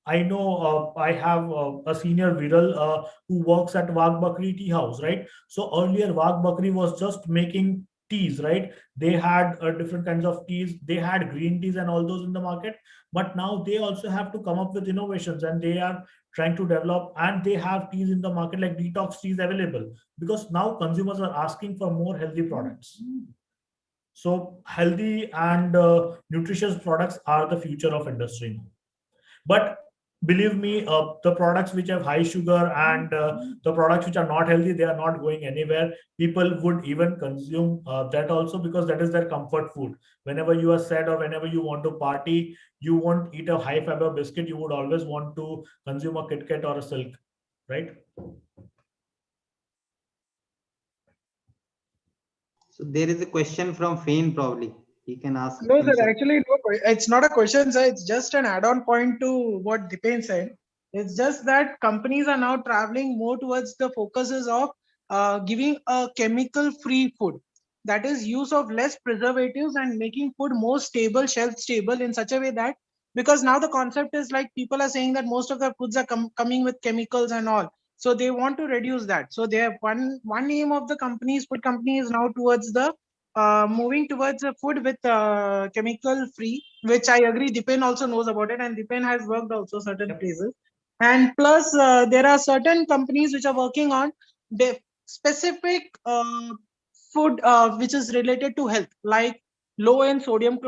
I know I have a senior Viral who works at Wagh Bakri Tea House, right? So earlier Wagh Bakri was just making teas, right? They had different kinds of teas. They had green teas and all those in the market, but now they also have to come up with innovations, and they are trying to develop, and they have teas in the market like detox teas available, because now consumers are asking for more healthy products. So healthy and nutritious products are the future of industry now. But believe me, the products which have high sugar and the products which are not healthy, they are not going anywhere. People would even consume that also, because that is their comfort food. Whenever you are sad or whenever you want to party, you won't eat a high fiber biscuit. You would always want to consume a Kit Kat or a Silk, right? So there is a question from Fane probably. He can ask No, sir, himself. actually, no, it's not a question, sir. It's just an add-on point to what Dipen said. It's just that companies are now traveling more towards the focuses of giving a chemical-free food. That is use of less preservatives and making food more stable, shelf stable in such a way that, because now the concept is like people are saying that most of the foods are coming with chemicals and all. So they want to reduce that. So they have one aim of the companies, food company is now towards the moving towards a food with chemical free, which I agree Dipen also knows about it, and Dipen has worked also certain places. And plus there are certain companies which are working on the specific food which is related to health, like low in sodium,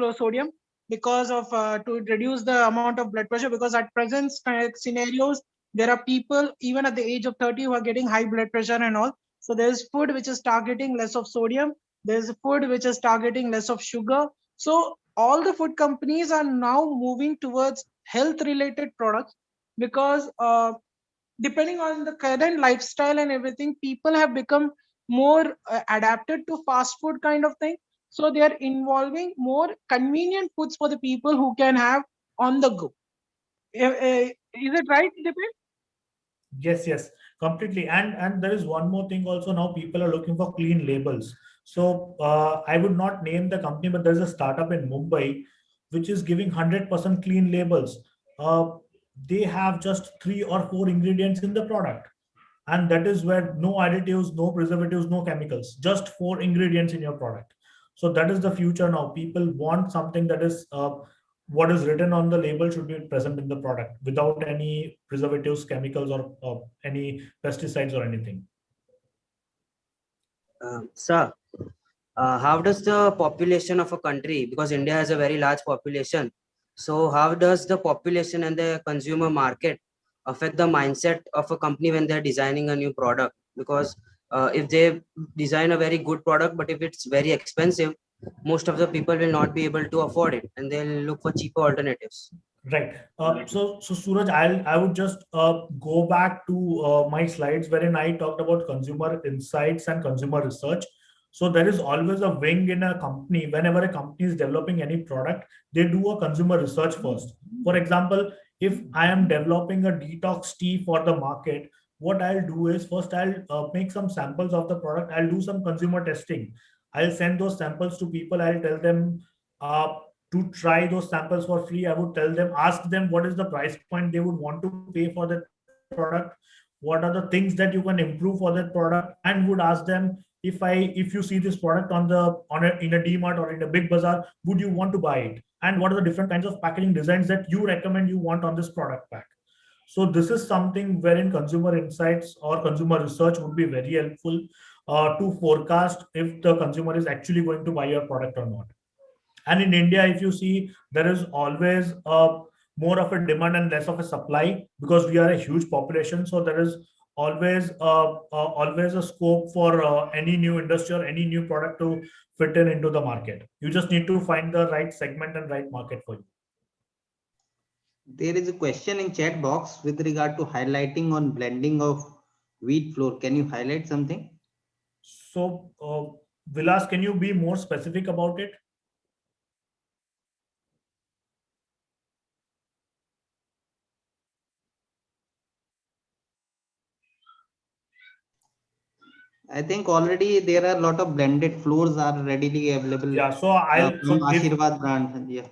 because of to reduce the amount of blood pressure, because at present scenarios there are people even at the age of 30 who are getting high blood pressure and all. So there is food which is targeting less of sodium, there's food which is targeting less of sugar. So all the food companies are now moving towards health related products, because depending on the current lifestyle and everything, people have become more adapted to fast food kind of thing. So they are involving more convenient foods for the people who can have on the go. Is it right, Dipen? Yes, completely. And there is one more thing also. Now people are looking for clean labels. So I would not name the company, but there's a startup in Mumbai which is giving 100% clean labels. Uh, they have just 3 or 4 ingredients in the product, and that is where no additives, no preservatives, no chemicals, just 4 ingredients in your product. So that is the future now. People want something that is what is written on the label should be present in the product without any preservatives, chemicals, or any pesticides or anything. Sir, how does the population of a country, because India has a very large population, so how does the population and the consumer market affect the mindset of a company when they're designing a new product? Because if they design a very good product, but if it's very expensive, most of the people will not be able to afford it, and they'll look for cheaper alternatives. Right. So Suraj, I would just go back to my slides wherein I talked about consumer insights and consumer research. So there is always a wing in a company. Whenever a company is developing any product, they do a consumer research first. For example, if I am developing a detox tea for the market, what I'll do is first I'll make some samples of the product. I'll do some consumer testing. I'll send those samples to people. I'll tell them uh, to try those samples for free. I would tell them, ask them what is the price point they would want to pay for that product, what are the things that you can improve for that product, and would ask them, if you see this product in a DMart or in a big bazaar, would you want to buy it, and what are the different kinds of packaging designs that you recommend you want on this product pack. So this is something wherein consumer insights or consumer research would be very helpful to forecast if the consumer is actually going to buy your product or not. And in India, if you see, there is always more of a demand and less of a supply, because we are a huge population. So there is always a scope for any new industry or any new product to fit into the market. You just need to find the right segment and right market for you. There is a question in chat box with regard to highlighting on blending of wheat flour. Can you highlight something? So, Vilas, can you be more specific about it? I think already there are a lot of blended flours are readily available. Yeah. So I'll From Ashirwad brand. Yeah.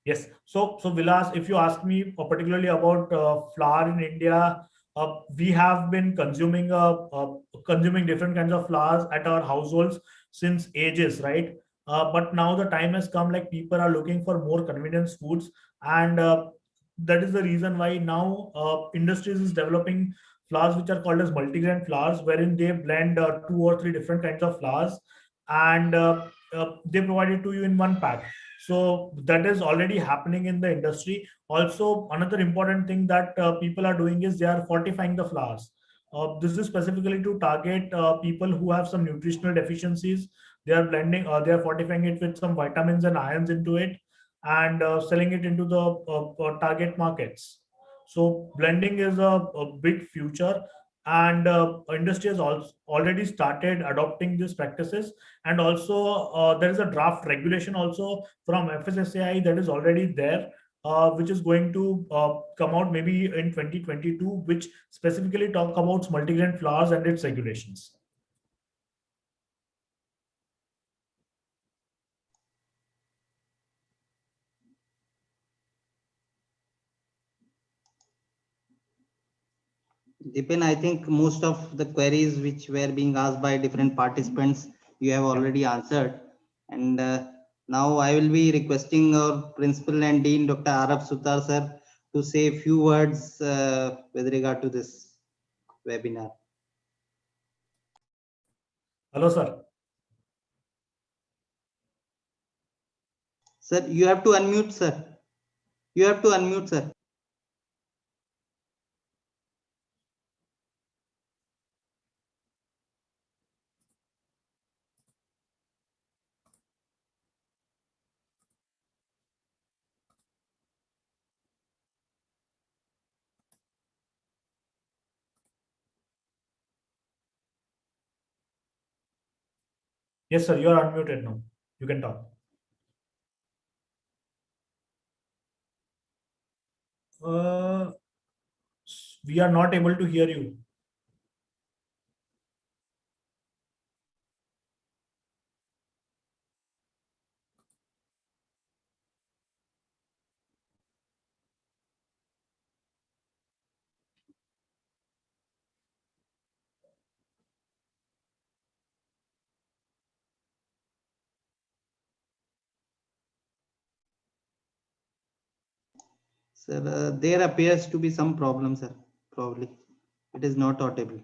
Yes. So Vilas, if you ask me particularly about flour in India, we have been consuming different kinds of flours at our households since ages, right? But now the time has come, like people are looking for more convenience foods, and that is the reason why now industries is developing flours which are called as multigrain flours, wherein they blend 2 or 3 different kinds of flours, and they provide it to you in one pack. So that is already happening in the industry. Also, another important thing that people are doing is they are fortifying the flours. This is specifically to target people who have some nutritional deficiencies. They are fortifying it with some vitamins and ions into it, and selling it into the target markets. So blending is a big future, and industry has also already started adopting these practices. And also there is a draft regulation also from FSSAI that is already there, which is going to come out maybe in 2022, which specifically talk about multigrain flours and its regulations. Dipen, I think most of the queries which were being asked by different participants, you have already answered. And now I will be requesting our Principal and Dean, Dr. Araf Sutar sir, to say a few words with regard to this webinar. Hello, sir. Sir, you have to unmute, sir. You have to unmute, sir. Yes, sir, you are unmuted now. You can talk. Uh, we are not able to hear you. Sir, there appears to be some problem, sir. Probably it is not audible.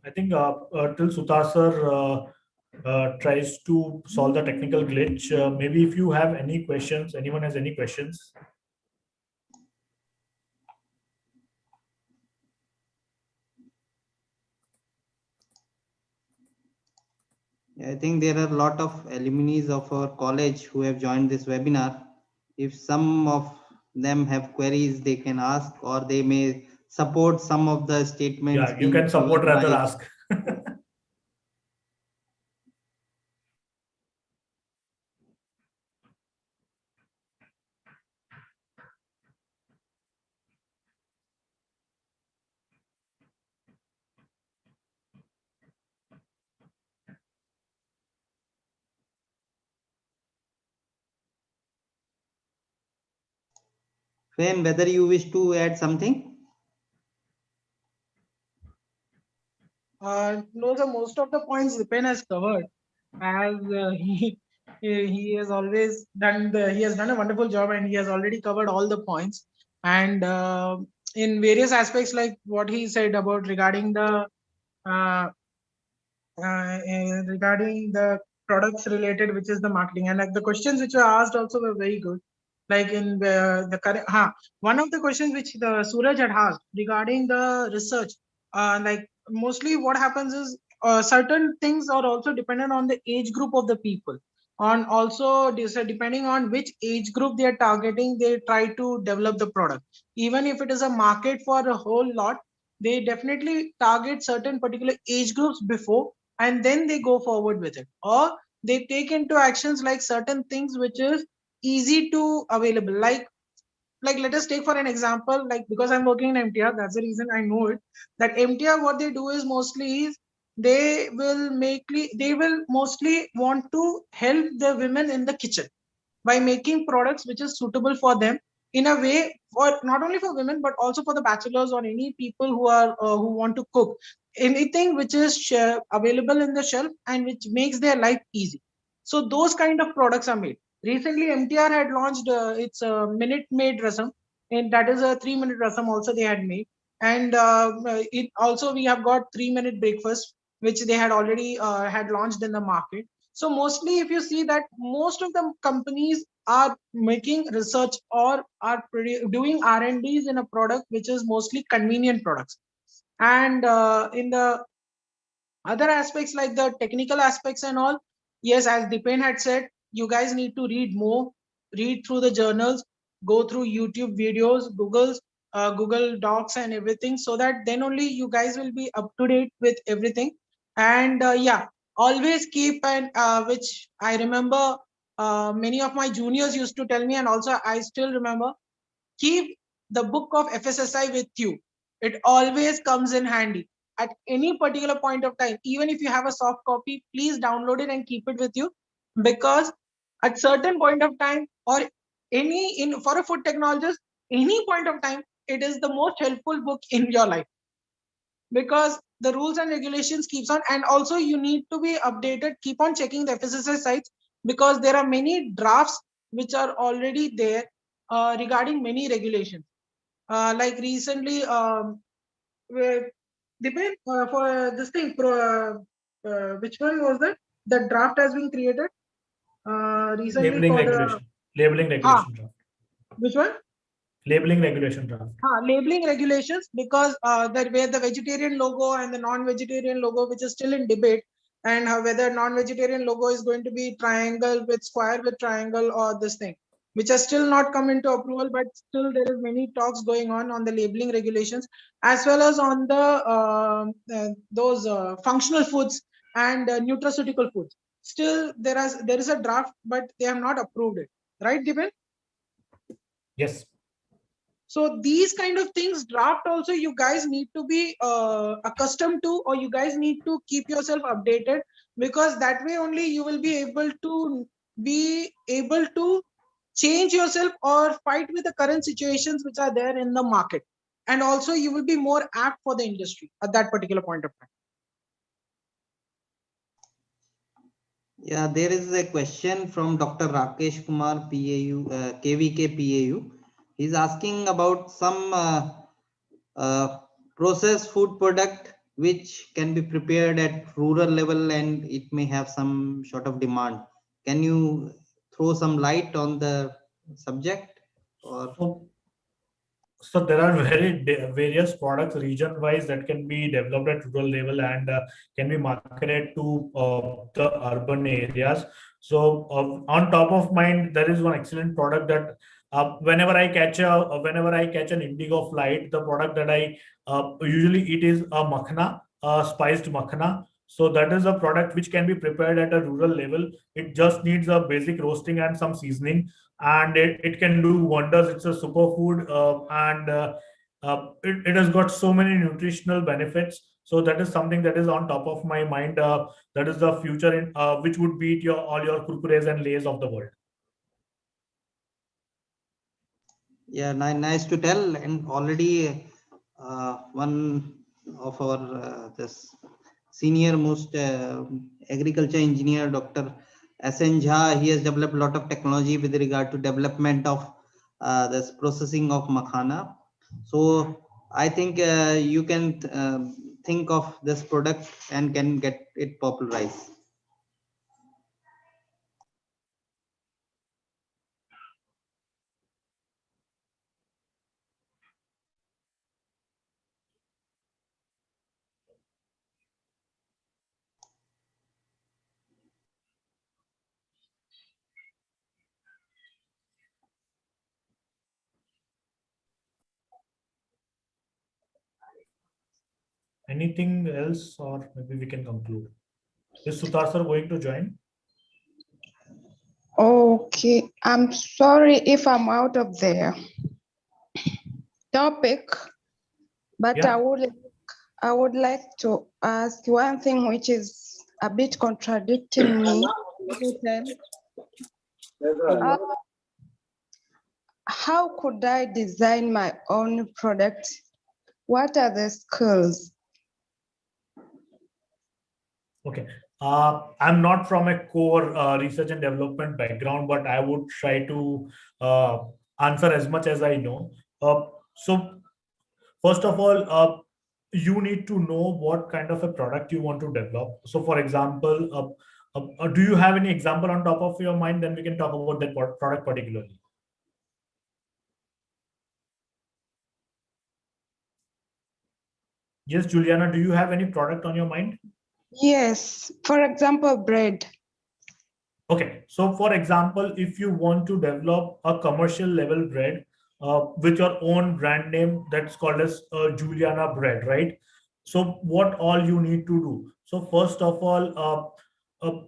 I think till Sutar sir tries to solve the technical glitch, maybe if you have any questions, anyone has any questions. I think there are a lot of alumni of our college who have joined this webinar. If some of them have queries, they can ask, or they may support some of the statements. Yeah, you can support rather ask. Fen, whether you wish to add something? No, the most of the points Dipen has covered, as he has always done he has done a wonderful job, and he has already covered all the points. And in various aspects, like what he said about regarding the products related, which is the marketing, and like the questions which were asked also were very good. Like in the current, one of the questions which the Suraj had asked regarding the research, like mostly what happens is certain things are also dependent on the age group of the people. On also depending on which age group they are targeting, they try to develop the product. Even if it is a market for a whole lot, they definitely target certain particular age groups before, and then they go forward with it, or they take into actions like certain things which is easy to available, like let us take for an example, like because I'm working in MTR, that's the reason I know it. That MTR, what they do is mostly is they will mostly want to help the women in the kitchen by making products which is suitable for them in a way, for not only for women but also for the bachelors or any people who are who want to cook anything which is available in the shelf and which makes their life easy. So those kind of products are made. Recently MTR had launched its minute made rasam, and that is a 3-minute rasam also they had made. And it also, we have got 3-minute breakfast which they had already had launched in the market. So mostly if you see that most of the companies are making research or are doing R&Ds in a product which is mostly convenient products. And in the other aspects like the technical aspects and all, yes, as Dipen had said, you guys need to read more, read through the journals, go through YouTube videos, Google Docs and everything, so that then only you guys will be up to date with everything. And yeah, always keep and which I remember many of my juniors used to tell me, and also I still remember, keep the book of FSSI with you. It always comes in handy at any particular point of time. Even if you have a soft copy, please download it and keep it with you, because at certain point of time, or any in for a food technologist, any point of time, it is the most helpful book in your life, because the rules and regulations keeps on. And also you need to be updated, keep on checking the FSSI sites, because there are many drafts which are already there regarding many regulations. Like recently, depend for this thing, which one was that? The draft has been created recently Labeling for the, regulation. Labeling ah, regulation draft. which one? Labeling regulation draft. Labeling regulations, because that where the vegetarian logo and the non-vegetarian logo, which is still in debate, and whether non-vegetarian logo is going to be triangle with square with triangle or this thing, which has still not come into approval, but still there is many talks going on the labeling regulations, as well as on the those functional foods and nutraceutical foods. Still there is a draft, but they have not approved it, right, Dipen? Yes. So these kind of things, draft also, you guys need to be accustomed to, or you guys need to keep yourself updated, because that way only you will be able to change yourself or fight with the current situations which are there in the market. And also you will be more apt for the industry at that particular point of time. Yeah, there is a question from Dr. Rakesh Kumar, PAU, KVK PAU. He's asking about some processed food product which can be prepared at rural level and it may have some sort of demand. Can you throw some light on the subject? Or So there are various products region wise that can be developed at rural level and can be marketed to the urban areas. So on top of mind, there is one excellent product that whenever I catch an indigo flight, the product that I usually eat is a makhana, spiced makhana. So that is a product which can be prepared at a rural level. It just needs a basic roasting and some seasoning, and it can do wonders. It's a superfood, and it has got so many nutritional benefits. So that is something that is on top of my mind. That is the future in which would beat your all your kurkures and lays of the world. yeah, nice to tell. And already one of our this senior most agriculture engineer, Dr. SN Jha, he has developed a lot of technology with regard to development of this processing of makhana. So I think you can think of this product and can get it popularized. Anything else, or maybe we can conclude? Is Sutar sir going to join? Okay, I'm sorry if I'm out of the topic, but Yeah. I would like to ask one thing which is a bit contradicting me. Uh, how could I design my own product? What are the skills? Okay. I'm not from a core research and development background, but I would try to answer as much as I know. So, first of all, you need to know what kind of a product you want to develop. So, for example, do you have any example on top of your mind? Then we can talk about that product particularly. Yes, Juliana, do you have any product on your mind? Yes, for example, bread. Okay, so for example, if you want to develop a commercial level bread with your own brand name, that's called as Juliana bread, right? So what all you need to do? So first of all,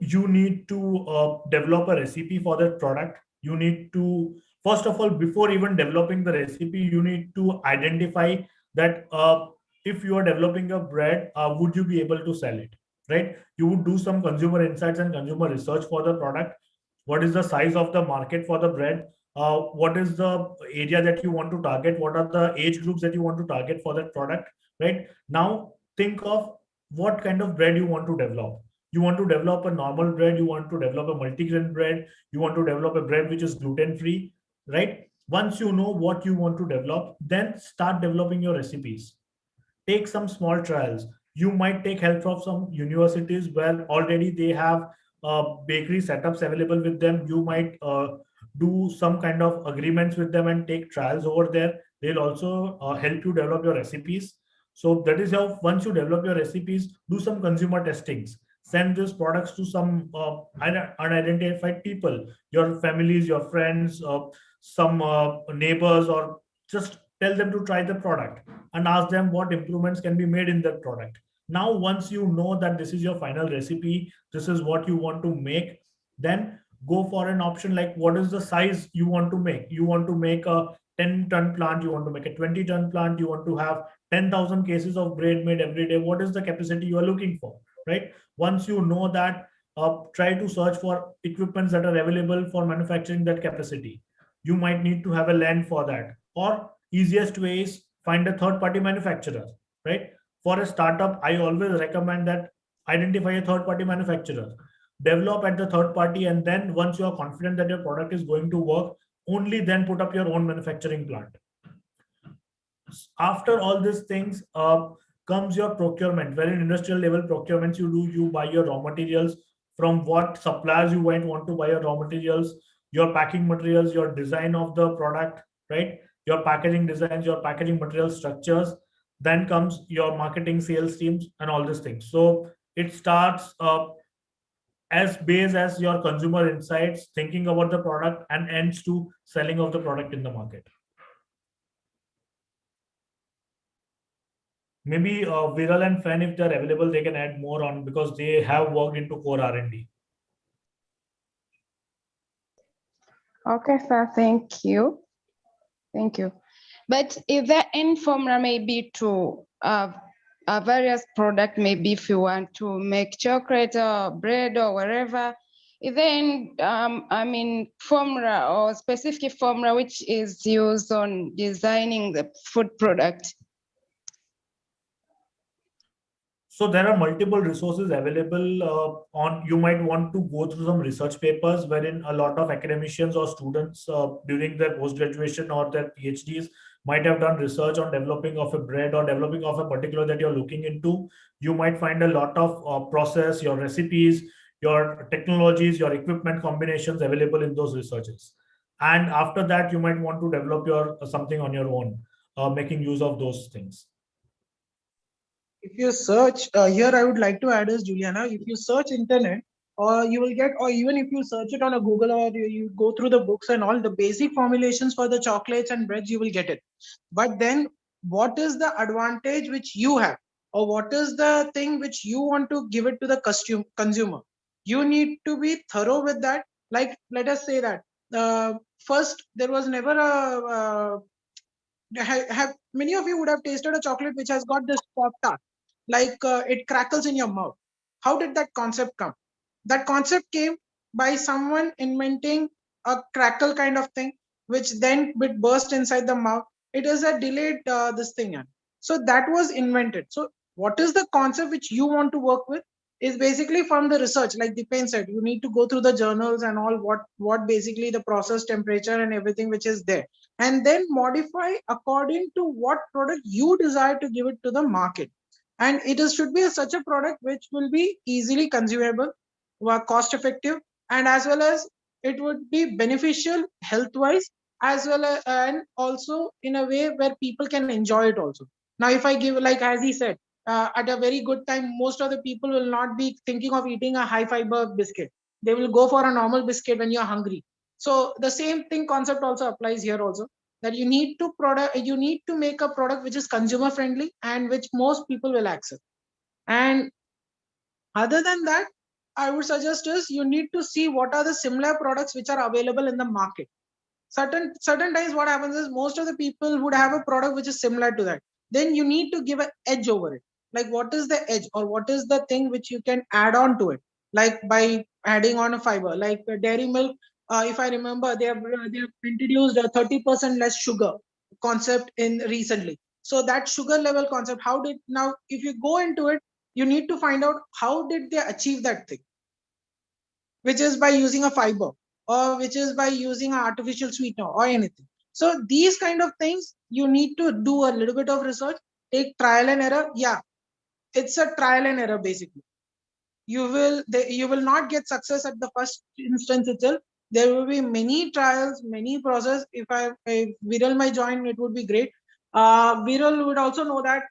you need to develop a recipe for that product. You need to, first of all, before even developing the recipe, you need to identify that if you are developing a bread, would you be able to sell it? Right? You would do some consumer insights and consumer research for the product. What is the size of the market for the bread? What is the area that you want to target? What are the age groups that you want to target for that product? Right? Now think of what kind of bread you want to develop. You want to develop a normal bread, you want to develop a multigrain bread, you want to develop a bread which is gluten free, right? Once you know what you want to develop, then start developing your recipes. Take some small trials. You might take help from some universities where already they have bakery setups available with them. You might do some kind of agreements with them and take trials over there. They'll also help you develop your recipes. So that is how, once you develop your recipes, do some consumer testings. Send these products to some unidentified people, your families, your friends, some neighbors, or just tell them to try the product and ask them what improvements can be made in that product. Now, once you know that this is your final recipe, this is what you want to make, then go for an option like what is the size you want to make. You want to make a 10-ton plant, you want to make a 20-ton plant, you want to have 10,000 cases of bread made every day. What is the capacity you are looking for, right? Once you know that, try to search for equipments that are available for manufacturing that capacity. You might need to have a land for that, or easiest way is find a third party manufacturer, right? For a startup, I always recommend that identify a third party manufacturer, develop at the third party, and then once you are confident that your product is going to work, only then put up your own manufacturing plant. After all these things comes your procurement. Where in industrial level procurements you buy your raw materials from what suppliers you might want to buy your raw materials, your packing materials, your design of the product, right? Your packaging designs, your packaging material structures. Then comes your marketing, sales teams, and all these things. So it starts as base as your consumer insights, thinking about the product, and ends to selling of the product in the market. Maybe Viral and Fen, if they're available, they can add more on because they have worked into core R&D. Okay, sir, thank you. Thank you. But is there any formula maybe to a various product, maybe if you want to make chocolate or bread or whatever, is there any, I mean, formula or specific formula which is used on designing the food product? So there are multiple resources available on. You might want to go through some research papers wherein a lot of academicians or students during their post-graduation or their PhDs might have done research on developing of a bread or developing of a particular that you're looking into. You might find a lot of process, your recipes, your technologies, your equipment combinations available in those researches. And after that, you might want to develop your something on your own, making use of those things. If you search here, I would like to add as Juliana, if you search internet, or you will get, or even if you search it on a Google, or you go through the books and all the basic formulations for the chocolates and breads, you will get it. But then what is the advantage which you have? or what is the thing which you want to give it to the consumer. You need to be thorough with that. Like, let us say that first, there was never a have many of you would have tasted a chocolate which has got this pop tart, like it crackles in your mouth. How did that concept come? That concept came by someone inventing a crackle kind of thing, which then would burst inside the mouth. It is a delayed this thing. So that was invented. So what is the concept which you want to work with is basically from the research, like Dipen said, you need to go through the journals and all what basically the process temperature and everything which is there, and then modify according to what product you desire to give it to the market. And it is should be such a product which will be easily consumable, cost effective, and as well as it would be beneficial health wise, as well as, and also in a way where people can enjoy it also. Now if I give, like as he said, at a very good time, most of the people will not be thinking of eating a high fiber biscuit. They will go for a normal biscuit when you're hungry. So the same thing concept also applies here also, that you need to make a product which is consumer friendly and which most people will accept. And other than that, I would suggest is you need to see what are the similar products which are available in the market. Certain times what happens is most of the people would have a product which is similar to that. Then you need to give an edge over it. Like what is the edge, or what is the thing which you can add on to it? Like by adding on a fiber, like dairy milk. If I remember, they have introduced a 30% less sugar concept in recently. So that sugar level concept, how did, now if you go into it, you need to find out how did they achieve that thing, which is by using a fiber, or which is by using an artificial sweetener or anything. So these kind of things, you need to do a little bit of research, take trial and error. Yeah, it's a trial and error basically. You will not get success at the first instance itself. There will be many trials, many process. If Viral might join, it would be great. Viral would also know that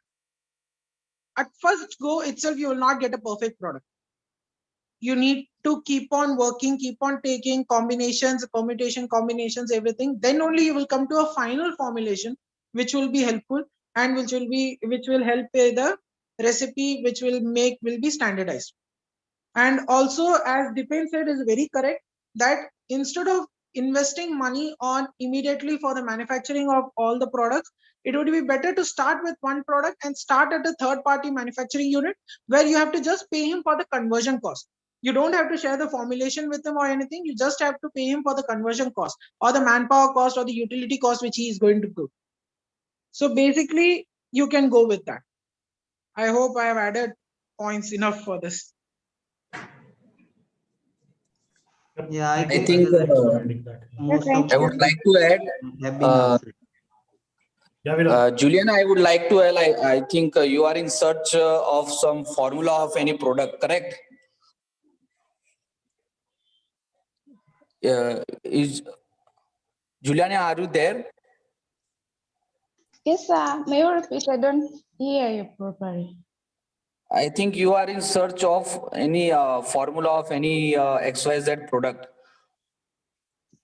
at first go itself, you will not get a perfect product. You need to keep on working, keep on taking combinations, permutation combinations, everything. Then only you will come to a final formulation, which will be helpful and which will help the recipe, which will be standardized. And also, as Dipen said, is very correct, that instead of investing money on immediately for the manufacturing of all the products, it would be better to start with one product and start at a third party manufacturing unit, where you have to just pay him for the conversion cost. You don't have to share the formulation with him or anything. You just have to pay him for the conversion cost, or the manpower cost, or the utility cost which he is going to do. So basically, you can go with that. I hope I have added points enough for this. Yeah, I think, think Yes, most of I would like to add, have been answered. Yeah, Viral. Julian, I would like to add, I think you are in search of some formula of any product, correct? Is Juliana, are you there? Yes, sir. May you repeat? I don't hear you properly. I think you are in search of any formula of any XYZ product.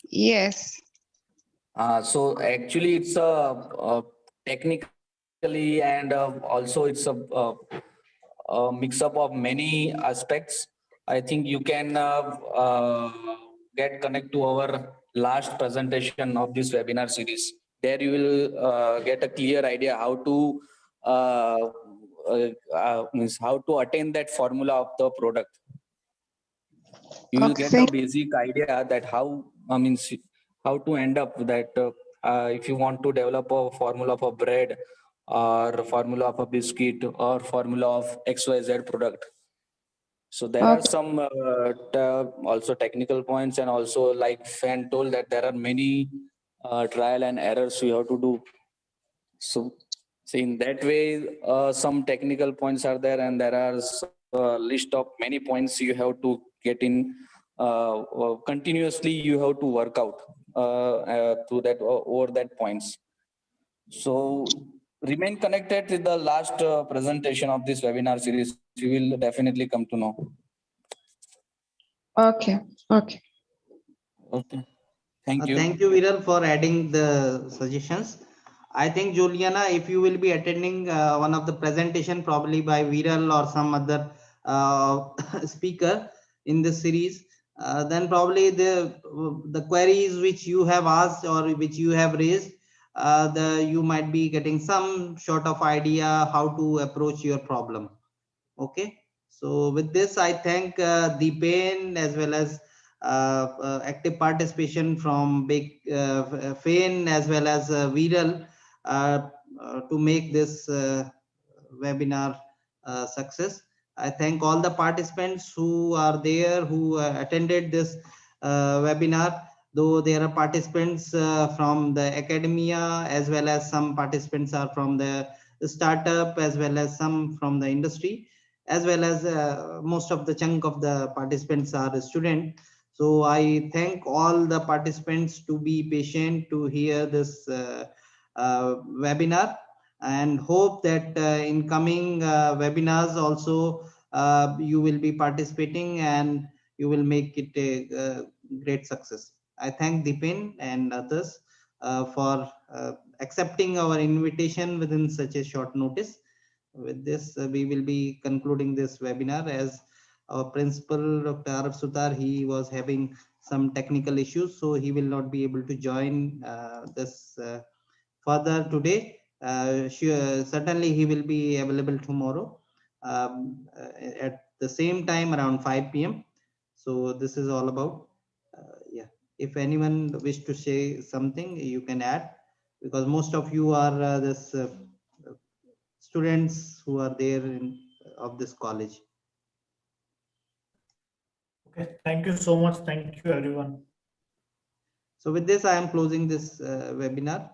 Yes. So actually, it's a technically and also it's a mix up of many aspects. I think you can get connect to our last presentation of this webinar series. There you will get a clear idea how to means how to attain that formula of the product. You will get a basic idea that how how to end up that if you want to develop a formula for bread or formula of a biscuit or formula of XYZ product. So there are some also technical points, and also like Fan told that there are many trial and errors you have to do. So in that way, some technical points are there, and there are a list of many points you have to get in. Continuously, you have to work out to that over that points. So remain connected with the last presentation of this webinar series. You will definitely come to know. Okay. Okay. Okay. Thank you. Thank you, Viral, for adding the suggestions. I think Juliana, if you will be attending one of the presentation, probably by Viral or some other speaker in this series, then probably the queries which you have asked or which you have raised, you might be getting some sort of idea how to approach your problem. Okay, so with this, I thank Deepen as well as active participation from Big Fain as well as Viral to make this webinar success. I thank all the participants who are there, who attended this webinar, though there are participants from the academia as well as some participants are from the startup as well as some from the industry, as well as most of the chunk of the participants are students. So I thank all the participants to be patient to hear this webinar, and hope that in coming webinars also you will be participating and you will make it a great success. I thank Deepen and others for accepting our invitation within such a short notice. With this, we will be concluding this webinar, as our principal, Dr. Arav Sutar, he was having some technical issues, so he will not be able to join this further today. Certainly, he will be available tomorrow at the same time around 5 p.m. So this is all about. Yeah. If anyone wish to say something, you can add, because most of you are this students who are there of this college. Okay, thank you so much. Thank you, everyone. So with this, I am closing this webinar.